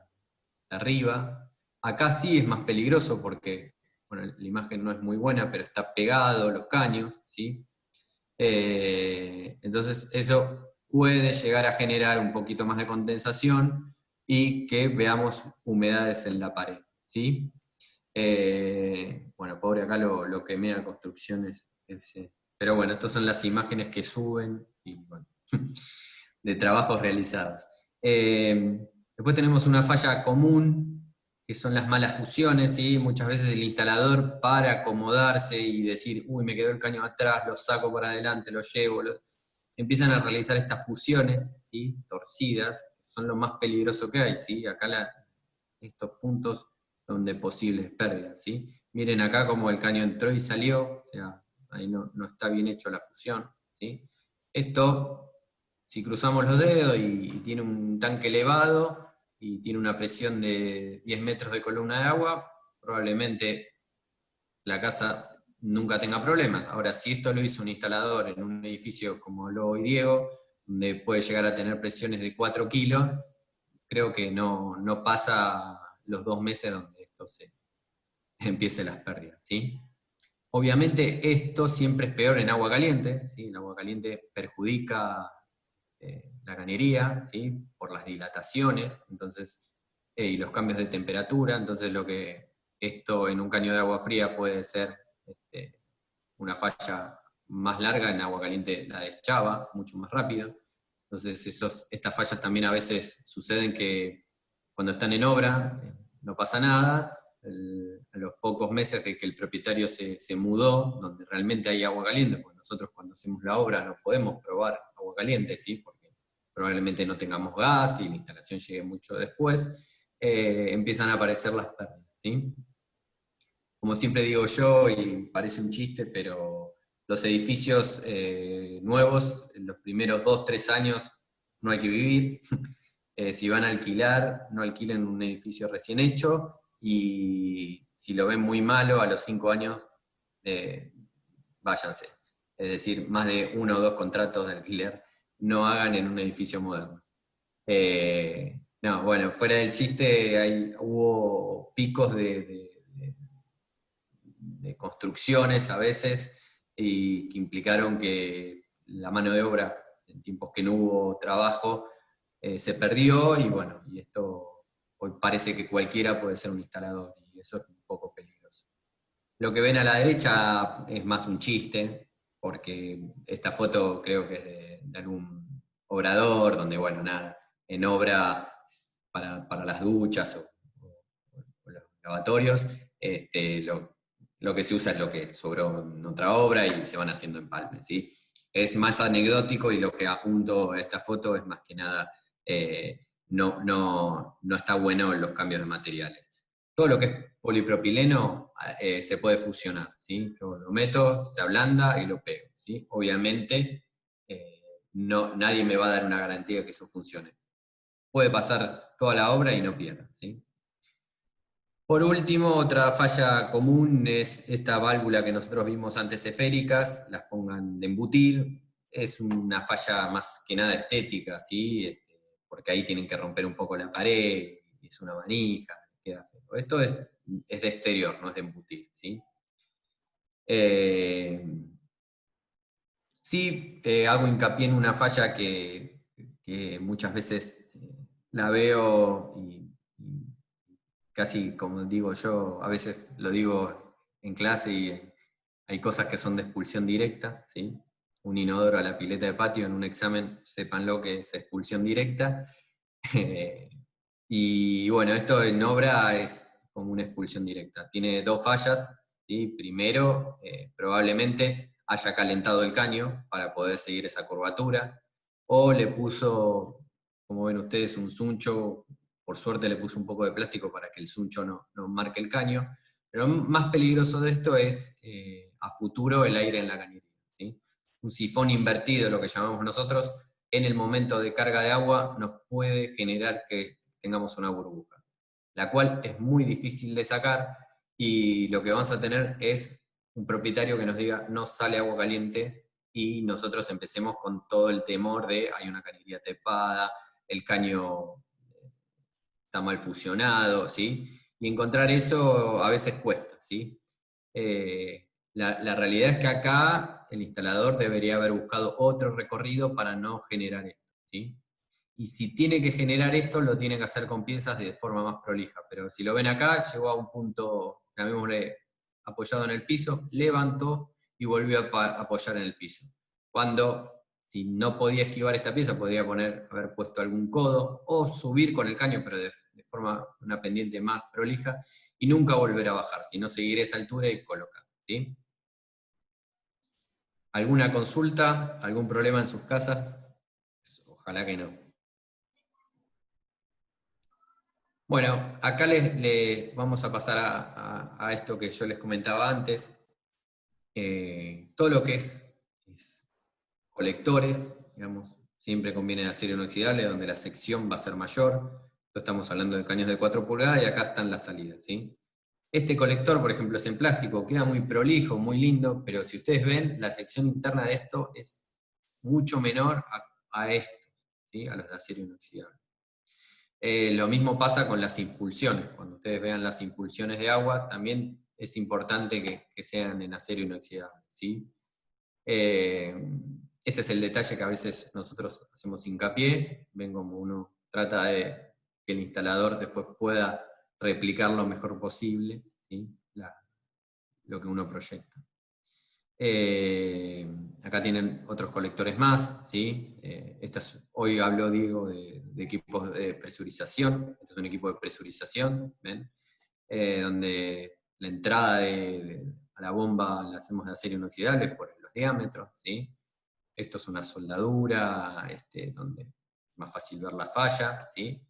de arriba. Acá sí es más peligroso porque, bueno, la imagen no es muy buena, pero está pegado los caños, ¿sí? Entonces eso puede llegar a generar un poquito más de condensación y que veamos humedades en la pared, ¿sí? Bueno, pobre acá lo quemé a construcciones. Pero bueno, estas son las imágenes que suben y, bueno, de trabajos realizados. Después tenemos una falla común, que son las malas fusiones, ¿sí? Muchas veces el instalador, para acomodarse y decir, uy, me quedó el caño atrás, lo saco para adelante, lo llevo, empiezan a realizar estas fusiones, ¿sí? Torcidas, son lo más peligroso que hay, ¿sí? Acá estos puntos donde posibles pérdidas, ¿sí? Miren acá cómo el caño entró y salió, o sea, ahí no está bien hecho la fusión, ¿sí? Esto, si cruzamos los dedos y tiene un tanque elevado y tiene una presión de 10 metros de columna de agua, probablemente la casa nunca tenga problemas. Ahora, si esto lo hizo un instalador en un edificio como lo hoy Diego, donde puede llegar a tener presiones de 4 kilos, creo que no pasa los 2 meses donde esto se empiece las pérdidas, ¿sí? Obviamente esto siempre es peor en agua caliente, ¿sí? El agua caliente perjudica la cañería, ¿sí? Por las dilataciones, entonces, y los cambios de temperatura, entonces lo que esto en un caño de agua fría puede ser una falla más larga, en agua caliente la deschaba mucho más rápido. Entonces estas fallas también a veces suceden que cuando están en obra no pasa nada, a los pocos meses de que el propietario se mudó, donde realmente hay agua caliente, porque nosotros cuando hacemos la obra no podemos probar agua caliente, ¿sí? Porque probablemente no tengamos gas y la instalación llegue mucho después, empiezan a aparecer las pérdidas, ¿sí? Como siempre digo yo, y parece un chiste, pero los edificios nuevos, en los primeros 2, 3 años no hay que vivir. Si van a alquilar, no alquilen un edificio recién hecho, y si lo ven muy malo, a los 5 años, váyanse. Es decir, más de 1 o 2 contratos de alquiler no hagan en un edificio moderno. No, bueno, fuera del chiste, hubo picos de construcciones a veces y que implicaron que la mano de obra, en tiempos que no hubo trabajo, se perdió y bueno, y esto hoy parece que cualquiera puede ser un instalador y eso es un poco peligroso. Lo que ven a la derecha es más un chiste, porque esta foto creo que es de algún obrador, donde bueno, nada, en obra para las duchas o los lavatorios, lo que se usa es lo que sobró en otra obra y se van haciendo empalmes, ¿sí? Es más anecdótico y lo que apunto a esta foto es más que nada, no está bueno en los cambios de materiales. Todo lo que es polipropileno se puede fusionar, ¿sí? Yo lo meto, se ablanda y lo pego, ¿sí? Obviamente nadie me va a dar una garantía de que eso funcione. Puede pasar toda la obra y no pierda, ¿sí? Por último, otra falla común es esta válvula que nosotros vimos antes esféricas, las pongan de embutir. Es una falla más que nada estética, ¿sí? Porque ahí tienen que romper un poco la pared, es una manija, queda feo. Esto es de exterior, no es de embutir, ¿sí? Sí, hago hincapié en una falla que muchas veces la veo y casi como digo yo, a veces lo digo en clase y hay cosas que son de expulsión directa, ¿sí? Un inodoro a la pileta de patio en un examen, sepan lo que es expulsión directa. Y bueno, esto en obra es como una expulsión directa. Tiene 2 fallas, ¿sí? Primero, probablemente haya calentado el caño para poder seguir esa curvatura, o le puso, como ven ustedes, un suncho. Por suerte le puso un poco de plástico para que el suncho no marque el caño. Pero más peligroso de esto es a futuro el aire en la cañería, ¿sí? Un sifón invertido, lo que llamamos nosotros, en el momento de carga de agua nos puede generar que tengamos una burbuja, la cual es muy difícil de sacar y lo que vamos a tener es un propietario que nos diga no sale agua caliente y nosotros empecemos con todo el temor de hay una cañería tapada, el caño está mal fusionado, ¿sí? Y encontrar eso a veces cuesta, ¿sí? La realidad es que acá el instalador debería haber buscado otro recorrido para no generar esto, ¿sí? Y si tiene que generar esto, lo tiene que hacer con piezas de forma más prolija. Pero si lo ven acá, llegó a un punto, llamémosle, apoyado en el piso, levantó y volvió a apoyar en el piso. Cuando, si no podía esquivar esta pieza, podría haber puesto algún codo o subir con el caño, pero de forma, una pendiente más prolija, y nunca volver a bajar, sino seguir esa altura y colocar, ¿sí? ¿Alguna consulta? ¿Algún problema en sus casas? Ojalá que no. Bueno, acá les vamos a pasar a esto que yo les comentaba antes. Todo lo que es colectores, digamos, siempre conviene de acero inoxidable, donde la sección va a ser mayor. Estamos hablando de caños de 4 pulgadas y acá están las salidas, ¿sí? Este colector, por ejemplo, es en plástico, queda muy prolijo, muy lindo, pero si ustedes ven, la sección interna de esto es mucho menor a esto, ¿sí? A los de acero inoxidable. Lo mismo pasa con las impulsiones. Cuando ustedes vean las impulsiones de agua, también es importante que sean en acero inoxidable, ¿sí? Este es el detalle que a veces nosotros hacemos hincapié, ven como uno trata de que el instalador después pueda replicar lo mejor posible, ¿sí? Lo que uno proyecta. Acá tienen otros colectores más, ¿sí? Hoy habló Diego de equipos de presurización, este es un equipo de presurización, ¿ven? Donde la entrada a la bomba la hacemos de acero inoxidable por los diámetros, ¿sí? Esto es una soldadura, donde es más fácil ver la falla, ¿sí?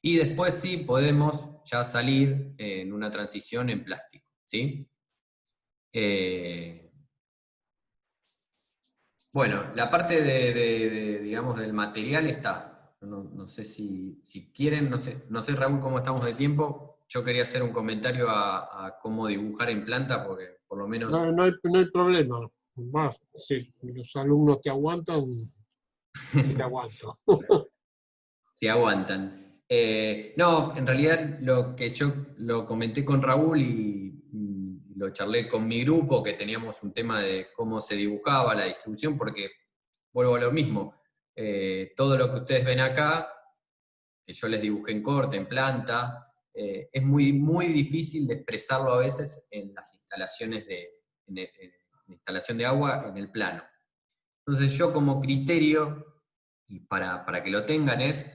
Y después sí podemos ya salir en una transición en plástico, ¿sí? Bueno, la parte digamos, del material está. No sé si quieren, no sé Raúl cómo estamos de tiempo. Yo quería hacer un comentario a cómo dibujar en planta, porque por lo menos No hay problema. Más, si los alumnos te aguantan, te aguanto. te aguantan. No, en realidad lo que yo lo comenté con Raúl y lo charlé con mi grupo, que teníamos un tema de cómo se dibujaba la distribución, porque vuelvo a lo mismo. Todo lo que ustedes ven acá, que yo les dibujé en corte, en planta, es muy, muy difícil de expresarlo a veces en las instalaciones en instalación de agua en el plano. Entonces yo como criterio, y para que lo tengan, es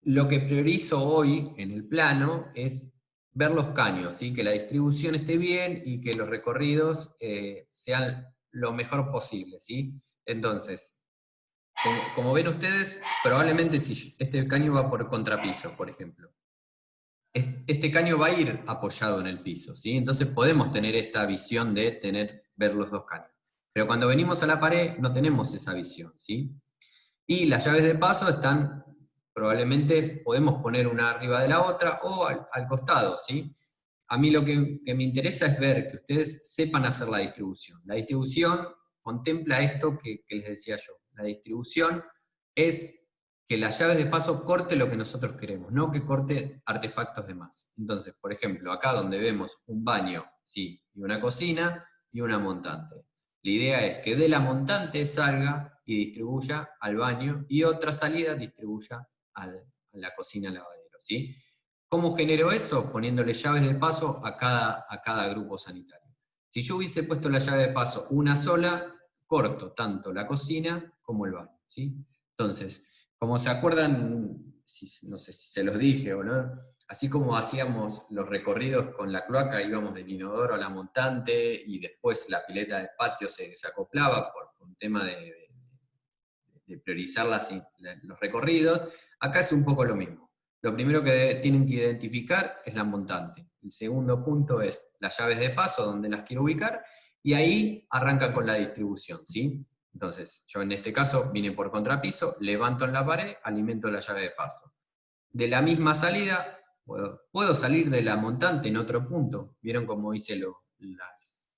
lo que priorizo hoy en el plano es ver los caños, ¿sí? Que la distribución esté bien y que los recorridos sean lo mejor posible, ¿sí? Entonces, como ven ustedes, probablemente si este caño va por contrapiso, por ejemplo, este caño va a ir apoyado en el piso, ¿sí? Entonces podemos tener esta visión de ver los dos caños. Pero cuando venimos a la pared no tenemos esa visión, ¿sí? Y las llaves de paso están, probablemente podemos poner una arriba de la otra o al costado, ¿sí? A mí lo que me interesa es ver que ustedes sepan hacer la distribución. La distribución contempla esto que les decía yo. La distribución es que las llaves de paso corte lo que nosotros queremos, no que corte artefactos de más. Entonces, por ejemplo, acá donde vemos un baño, sí, y una cocina y una montante. La idea es que de la montante salga y distribuya al baño y otra salida distribuya a la cocina lavadero, ¿sí? ¿Cómo genero eso? Poniéndole llaves de paso a cada grupo sanitario. Si yo hubiese puesto la llave de paso una sola, corto tanto la cocina como el baño, ¿sí? Entonces, como se acuerdan, no sé si se los dije o no, así como hacíamos los recorridos con la cloaca, íbamos del inodoro a la montante y después la pileta de patio se acoplaba por un tema de priorizar los recorridos, acá es un poco lo mismo. Lo primero que tienen que identificar es la montante. El segundo punto es las llaves de paso, donde las quiero ubicar, y ahí arrancan con la distribución, ¿sí? Entonces, yo en este caso vine por contrapiso, levanto en la pared, alimento la llave de paso. De la misma salida, puedo salir de la montante en otro punto. ¿Vieron cómo hice las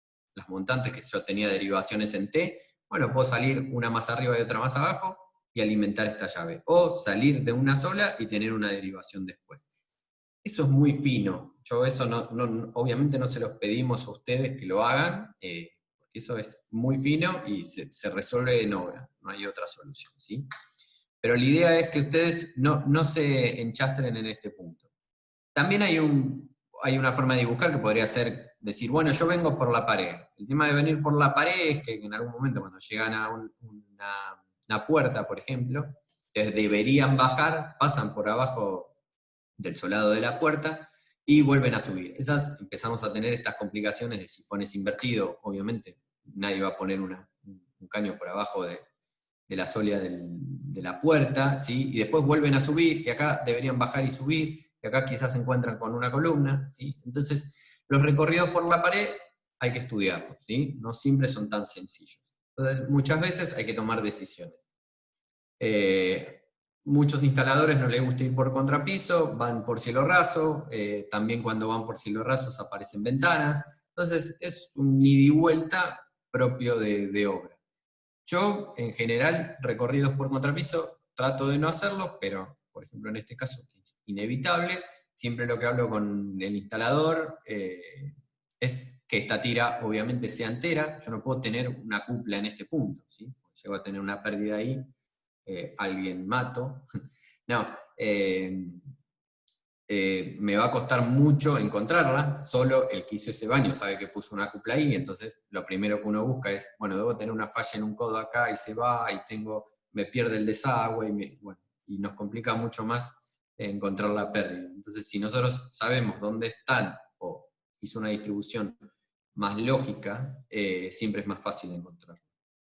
montantes que yo tenía derivaciones en T? Bueno, puedo salir una más arriba y otra más abajo y alimentar esta llave. O salir de una sola y tener una derivación después. Eso es muy fino. Yo eso obviamente no se los pedimos a ustedes que lo hagan, porque eso es muy fino y se resuelve en obra. No hay otra solución, ¿sí? Pero la idea es que ustedes no se enchastren en este punto. También hay una forma de dibujar que podría ser decir, bueno, yo vengo por la pared. El tema de venir por la pared es que en algún momento cuando llegan a una puerta, por ejemplo, deberían bajar, pasan por abajo del solado de la puerta y vuelven a subir. Empezamos a tener estas complicaciones de sifones invertidos, obviamente nadie va a poner un caño por abajo de la solia de la puerta, ¿sí? Y después vuelven a subir, y acá deberían bajar y subir, y acá quizás se encuentran con una columna, ¿sí? Entonces, los recorridos por la pared hay que estudiarlos, ¿sí? No siempre son tan sencillos. Entonces, muchas veces hay que tomar decisiones. Muchos instaladores no les gusta ir por contrapiso, van por cielo raso, también cuando van por cielo rasos aparecen ventanas, entonces es un ida y vuelta propio de obra. Yo, en general, recorridos por contrapiso, trato de no hacerlo, pero, por ejemplo, en este caso, que es inevitable, siempre lo que hablo con el instalador es que esta tira, obviamente, sea entera. Yo no puedo tener una cupla en este punto, ¿sí? Si llego a tener una pérdida ahí, alguien mato. No, me va a costar mucho encontrarla, solo el que hizo ese baño sabe que puso una cupla ahí, entonces lo primero que uno busca es, bueno, debo tener una falla en un codo acá y se va, y me pierde el desagüe, y nos complica mucho más encontrar la pérdida. Entonces, si nosotros sabemos dónde están, o hizo una distribución más lógica, siempre es más fácil encontrar.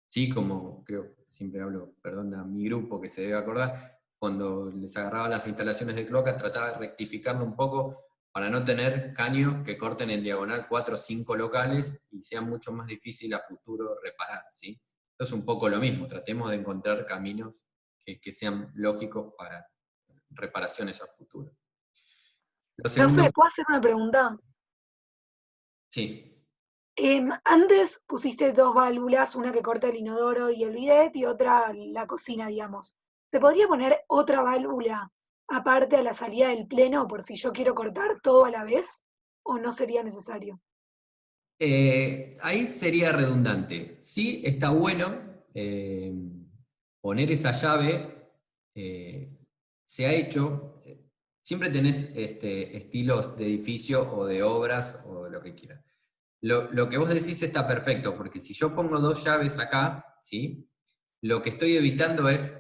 Sí, como creo, siempre hablo, perdón, a mi grupo que se debe acordar, cuando les agarraba las instalaciones de cloaca, trataba de rectificarlo un poco para no tener caños que corten en diagonal 4 o 5 locales y sea mucho más difícil a futuro reparar, ¿sí? Esto es un poco lo mismo, tratemos de encontrar caminos que sean lógicos para reparaciones a futuro. Lo segundo, Profe, ¿puedo hacer una pregunta? sí. Antes pusiste dos válvulas, una que corta el inodoro y el bidet y otra la cocina, digamos. ¿Se podría poner otra válvula aparte a la salida del pleno por si yo quiero cortar todo a la vez? ¿O no sería necesario? Ahí sería redundante. Sí, está bueno poner esa llave. Se ha hecho. Siempre tenés estilos de edificio o de obras o lo que quieras. Lo que vos decís está perfecto, porque si yo pongo dos llaves acá, ¿sí? Lo que estoy evitando es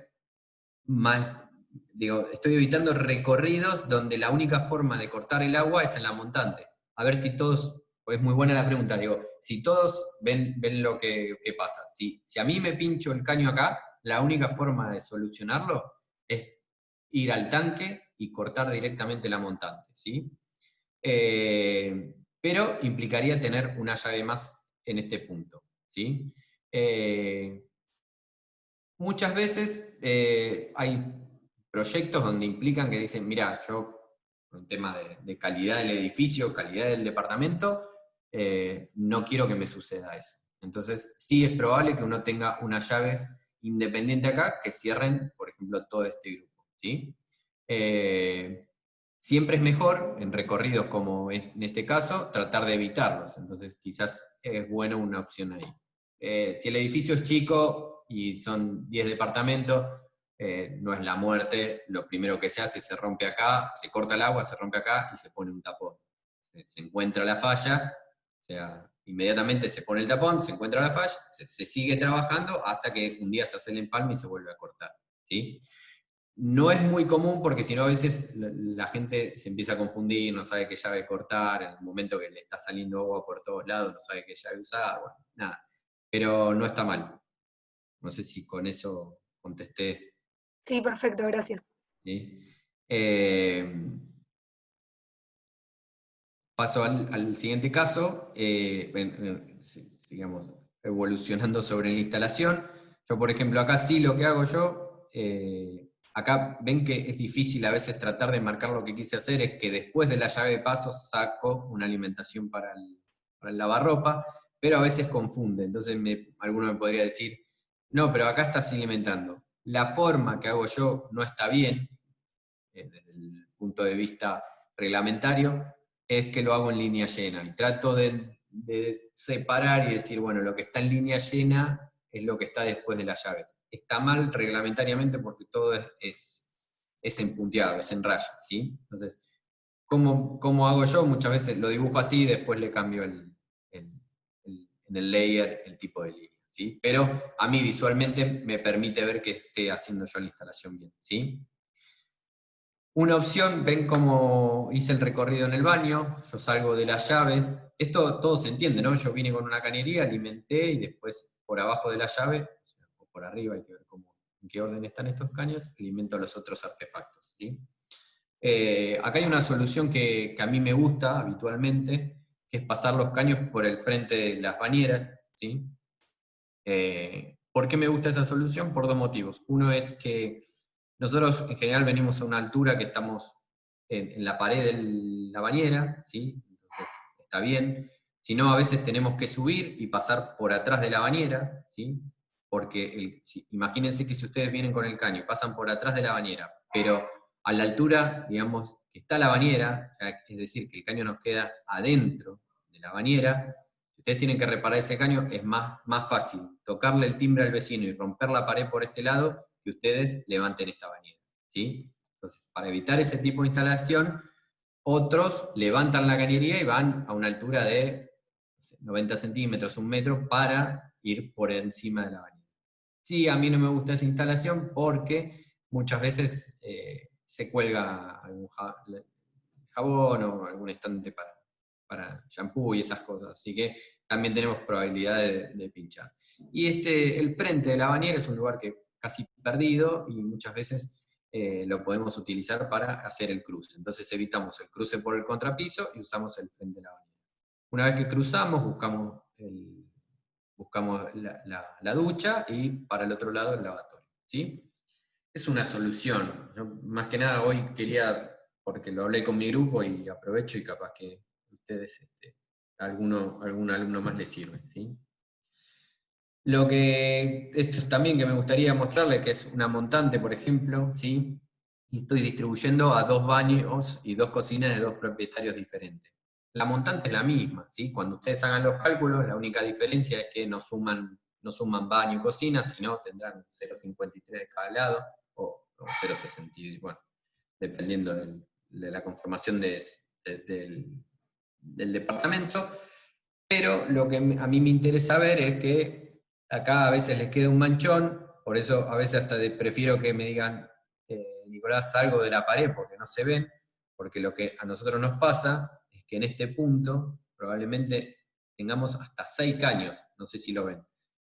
estoy evitando recorridos donde la única forma de cortar el agua es en la montante. A ver si todos, pues es muy buena la pregunta, digo, si todos ven lo que pasa. Si a mí me pincho el caño acá, la única forma de solucionarlo es ir al tanque y cortar directamente la montante, ¿sí? Pero implicaría tener una llave más en este punto, ¿sí? Muchas veces hay proyectos donde implican que dicen, mira, yo, por un tema de calidad del edificio, calidad del departamento, no quiero que me suceda eso. Entonces, sí es probable que uno tenga unas llaves independientes acá que cierren, por ejemplo, todo este grupo, ¿sí? Siempre es mejor, en recorridos como en este caso, tratar de evitarlos. Entonces, quizás es buena una opción ahí. Si el edificio es chico y son 10 departamentos, no es la muerte. Lo primero que se hace, se rompe acá, se corta el agua, se rompe acá y se pone un tapón. Se encuentra la falla, o sea, inmediatamente se pone el tapón, se encuentra la falla, se sigue trabajando hasta que un día se hace el empalme y se vuelve a cortar, ¿sí? No es muy común porque si no a veces la gente se empieza a confundir, no sabe qué llave cortar, en el momento que le está saliendo agua por todos lados, no sabe qué llave usar, bueno, nada. Pero no está mal. No sé si con eso contesté. Sí, perfecto, gracias. ¿Sí? Paso al siguiente caso, sigamos evolucionando sobre la instalación. Yo, por ejemplo, acá sí lo que hago yo, acá ven que es difícil a veces tratar de marcar lo que quise hacer, es que después de la llave de paso saco una alimentación para el lavarropa, pero a veces confunde. Entonces alguno me podría decir, no, pero acá estás alimentando. La forma que hago yo no está bien, desde el punto de vista reglamentario, es que lo hago en línea llena. Y trato de separar y decir, bueno, lo que está en línea llena es lo que está después de las llaves. Está mal reglamentariamente porque todo es en punteado, es en raya, ¿sí? Entonces, ¿cómo hago yo? Muchas veces lo dibujo así y después le cambio en el layer el tipo de línea, ¿sí? Pero a mí visualmente me permite ver que esté haciendo yo la instalación bien, ¿sí? Una opción, ven cómo hice el recorrido en el baño, yo salgo de las llaves, esto todo se entiende, ¿no? Yo vine con una cañería, alimenté y después por abajo de la llave, o por arriba, hay que ver en qué orden están estos caños, alimento los otros artefactos, ¿sí? Acá hay una solución que a mí me gusta habitualmente, que es pasar los caños por el frente de las bañeras, ¿sí? ¿Por qué me gusta esa solución? Por dos motivos. Uno es que nosotros en general venimos a una altura que estamos en la pared de la bañera, ¿sí? Entonces está bien. Si no, a veces tenemos que subir y pasar por atrás de la bañera, ¿sí? Porque imagínense que si ustedes vienen con el caño y pasan por atrás de la bañera, pero a la altura, digamos, que está la bañera, o sea, es decir, que el caño nos queda adentro de la bañera, si ustedes tienen que reparar ese caño, es más fácil tocarle el timbre al vecino y romper la pared por este lado que ustedes levanten esta bañera, ¿sí? Entonces, para evitar ese tipo de instalación, otros levantan la cañería y van a una altura de 90 centímetros, 1 metro, para ir por encima de la bañera. Sí, a mí no me gusta esa instalación porque muchas veces se cuelga algún jabón o algún estante para shampoo y esas cosas, así que también tenemos probabilidad de pinchar. Y el frente de la bañera es un lugar que casi perdido y muchas veces lo podemos utilizar para hacer el cruce. Entonces evitamos el cruce por el contrapiso y usamos el frente de la bañera. Una vez que cruzamos, buscamos la ducha y para el otro lado el lavatorio, ¿sí? Es una solución. Yo, más que nada, hoy quería, porque lo hablé con mi grupo y aprovecho y capaz que ustedes, algún alumno más les sirve, ¿sí? Esto es también que me gustaría mostrarles, que es una montante, por ejemplo, ¿sí? Y estoy distribuyendo a 2 baños y 2 cocinas de 2 propietarios diferentes. La montante es la misma, ¿sí? Cuando ustedes hagan los cálculos, la única diferencia es que no suman baño y cocina, sino tendrán 0,53 de cada lado, o 0,60, bueno, dependiendo de la conformación del departamento. Pero lo que a mí me interesa ver es que acá a veces les queda un manchón, por eso a veces hasta prefiero que me digan, Nicolás, salgo de la pared porque no se ven, porque lo que a nosotros nos pasa es que en este punto probablemente tengamos hasta 6 caños, no sé si lo ven.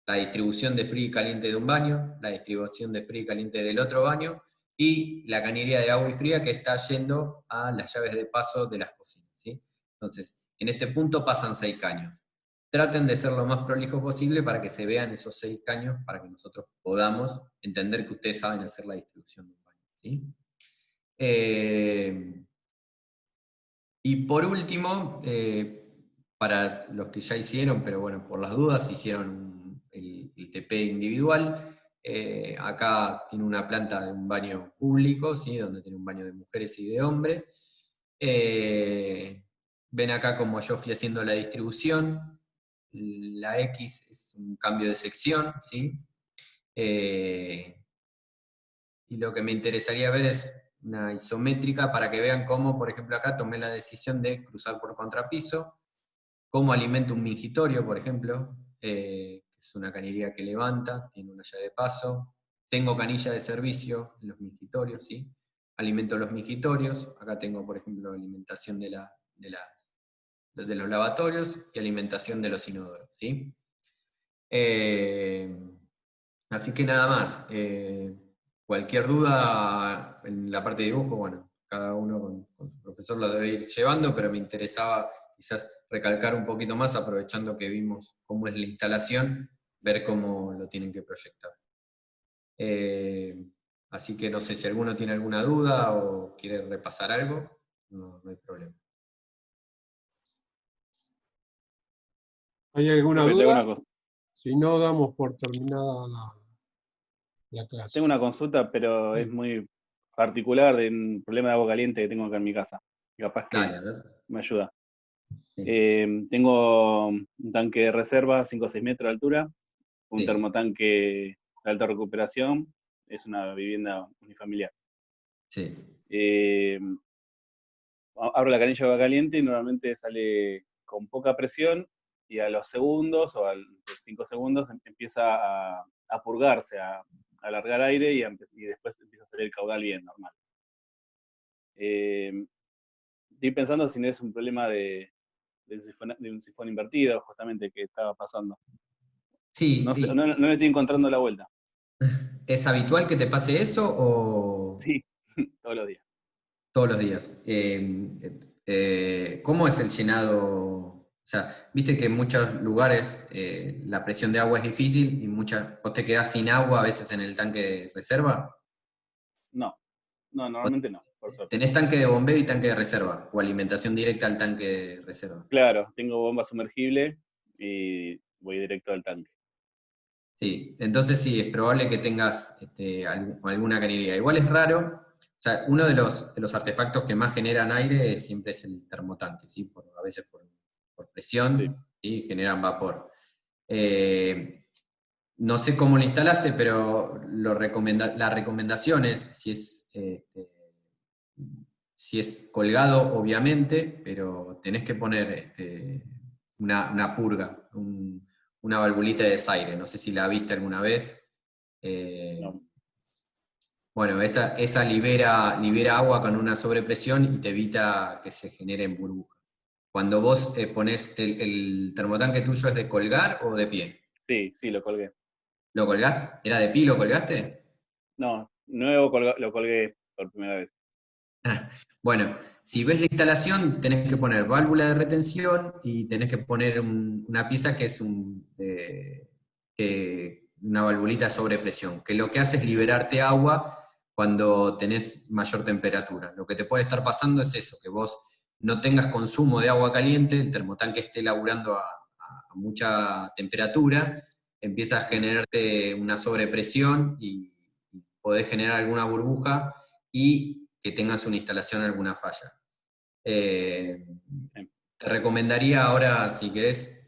La distribución de frío y caliente de un baño, la distribución de frío y caliente del otro baño, y la cañería de agua y fría que está yendo a las llaves de paso de las cocinas, ¿sí? Entonces, en este punto pasan 6 caños. Traten de ser lo más prolijo posible para que se vean esos 6 caños, para que nosotros podamos entender que ustedes saben hacer la distribución de un baño, ¿sí? Y por último, para los que ya hicieron, pero bueno, por las dudas, hicieron el TP individual. Acá tiene una planta de un baño público, ¿sí? Donde tiene un baño de mujeres y de hombres. Ven acá como yo fui haciendo la distribución. La X es un cambio de sección, ¿sí? Y lo que me interesaría ver es una isométrica para que vean cómo, por ejemplo, acá tomé la decisión de cruzar por contrapiso, cómo alimento un mingitorio, por ejemplo, que es una cañería que levanta, tiene una llave de paso, tengo canilla de servicio en los mingitorios, ¿sí? Alimento los mingitorios, acá tengo, por ejemplo, alimentación de los lavatorios y alimentación de los inodoros, ¿sí? Así que nada más. Cualquier duda en la parte de dibujo, bueno, cada uno con su profesor lo debe ir llevando, pero me interesaba quizás recalcar un poquito más, aprovechando que vimos cómo es la instalación, ver cómo lo tienen que proyectar. Así que no sé si alguno tiene alguna duda o quiere repasar algo, no hay problema. ¿Hay alguna Profe, duda? Si no, damos por terminada la clase. tengo una consulta, pero es muy particular de un problema de agua caliente que tengo acá en mi casa. Y capaz que Dale, a ver. me ayuda. Sí. Tengo un tanque de reserva, 5 o 6 metros de altura, un Sí. termotanque de alta recuperación, es una vivienda unifamiliar. Sí. Abro la canilla de agua caliente y normalmente sale con poca presión y a los segundos o a los 5 segundos empieza a purgarse, a alargar aire y después empieza a salir el caudal bien, normal. Estoy pensando si no es un problema de un sifón invertido, justamente, que estaba pasando. Sí, No sé, no le estoy encontrando la vuelta. ¿es habitual que te pase eso o...? Sí, todos los días. Todos los días. ¿Cómo es el llenado O sea, viste que en muchos lugares la presión de agua es difícil y vos te quedás sin agua a veces en el tanque de reserva. No, no, normalmente no, por suerte. Tenés tanque de bombeo y tanque de reserva, o alimentación directa al tanque de reserva. Claro, tengo bomba sumergible y voy directo al tanque. Sí, entonces sí, es probable que tengas alguna cañería. Igual es raro, o sea, uno de los artefactos que más generan aire siempre es el termotanque, ¿sí? A veces por Sí. presión, ¿sí? Generan vapor. No sé cómo lo instalaste, pero la recomendación es, si es colgado, obviamente, pero tenés que poner una purga, una valvulita de desaire. No sé si la viste alguna vez. No. Bueno, esa libera agua con una sobrepresión y te evita que se generen burbujas. Cuando vos ponés el termotanque tuyo, ¿es de colgar o de pie? Sí, sí, lo colgué. ¿Lo colgaste? ¿Era de pie y lo colgaste? No, lo colgué por primera vez. Bueno, si ves la instalación, tenés que poner válvula de retención y tenés que poner una pieza que es una valvulita sobre presión, que lo que hace es liberarte agua cuando tenés mayor temperatura. Lo que te puede estar pasando es eso, que vos no tengas consumo de agua caliente, el termotanque esté laburando a mucha temperatura, empieza a generarte una sobrepresión y podés generar alguna burbuja y que tengas una instalación alguna falla. Sí. Te recomendaría ahora, si querés,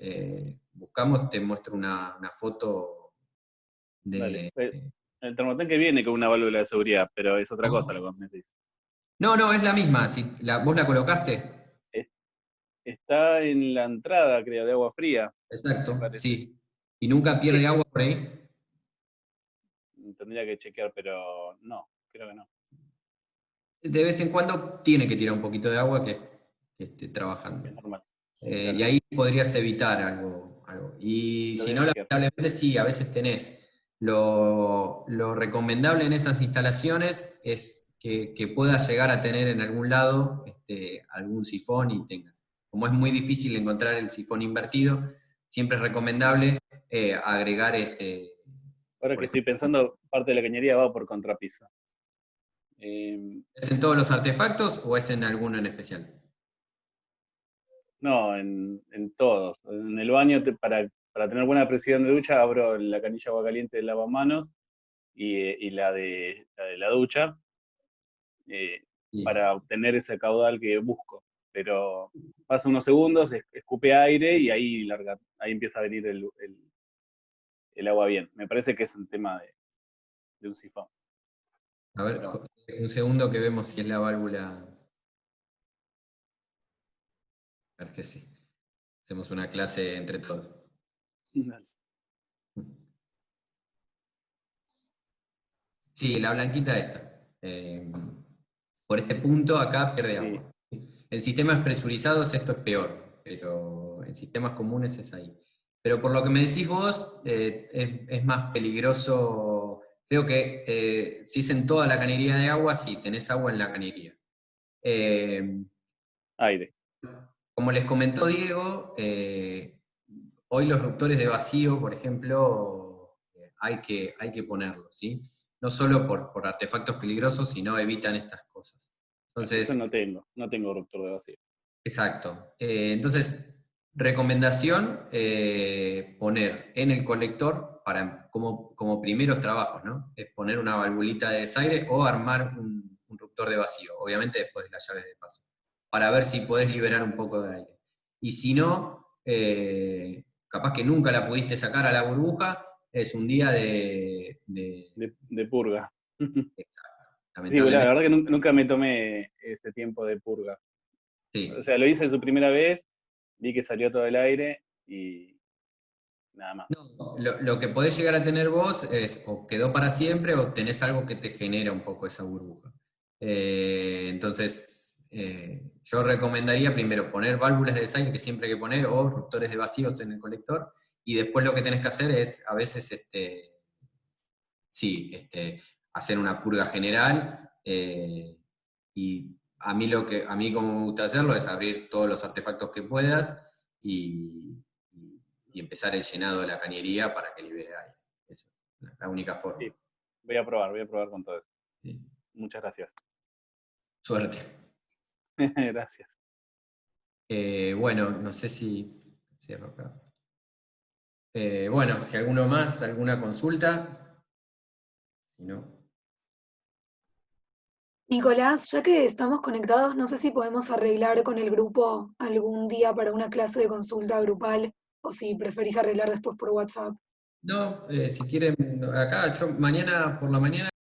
buscamos, te muestro una foto Dale. de... El termotanque viene con una válvula de seguridad, pero es otra cosa lo que me decís. No, es la misma. Si ¿vos la colocaste? Es- Está en la entrada, creo, de agua fría, me Exacto, parece. sí. ¿Y nunca pierde Sí, agua por ahí? tendría que chequear, pero no, creo que no. De vez en cuando tiene que tirar un poquito de agua que esté trabajando. Es normal. Claro, Y ahí podrías evitar algo. Y lo si voy a no, chequear. lamentablemente sí, a veces tenés. Lo recomendable en esas instalaciones es que puedas llegar a tener en algún lado algún sifón y tengas. Como es muy difícil encontrar el sifón invertido, siempre es recomendable agregar Ahora por que estoy ejemplo, pensando, parte de la cañería va por contrapiso. Eh, ¿es en todos los artefactos o es en alguno en especial? no, en todos. En el baño, para tener buena presión de ducha, abro la canilla de agua caliente del lavamanos y la de la ducha eh, Sí. para obtener ese caudal que busco. Pero pasa unos segundos, escupe aire y ahí empieza a venir el agua bien. Me parece que es un tema de un sifón. A ver, Pero un segundo que vemos si es la válvula. A ver que sí. Hacemos una clase entre todos. bueno. Sí, la blanquita esta. Por este punto acá pierde Sí. agua. En sistemas presurizados esto es peor, pero en sistemas comunes es ahí. Pero por lo que me decís vos, es más peligroso. Creo que si es en toda la cañería de agua, sí, tenés agua en la cañería. Eh, Aire. Como les comentó Diego, hoy los reductores de vacío, por ejemplo, hay que ponerlos, ¿sí? No solo por artefactos peligrosos, sino evitan estas cosas. Eso Entonces, no tengo ruptor de vacío. exacto. Entonces, recomendación, poner en el colector, como primeros trabajos, ¿no? Es poner una valvulita de desaire o armar un ruptor de vacío, obviamente después de las llaves de paso, para ver si podés liberar un poco de aire. Y si no, capaz que nunca la pudiste sacar a la burbuja, es un día De purga. Sí, la lamentablemente, verdad que nunca me tomé este tiempo de purga. O sí. sea, lo hice su primera vez, vi que salió todo el aire y nada más. No, lo que podés llegar a tener vos es o quedó para siempre o tenés algo que te genera un poco esa burbuja. Entonces, yo recomendaría primero poner válvulas de desaire que siempre hay que poner o ruptores de vacíos en el colector y después lo que tenés que hacer es a veces, sí, hacer una purga general y a mí como me gusta hacerlo es abrir todos los artefactos que puedas y empezar el llenado de la cañería para que libere aire. Eso es la única forma. Sí. Voy a probar con todo eso. Sí. Muchas gracias. Suerte. Gracias. Bueno, no sé si cierro acá. Bueno, si alguno más, alguna consulta. Si no. Nicolás, ya que estamos conectados, no sé si podemos arreglar con el grupo algún día para una clase de consulta grupal o si preferís arreglar después por WhatsApp. No, si quieren, acá yo mañana por la mañana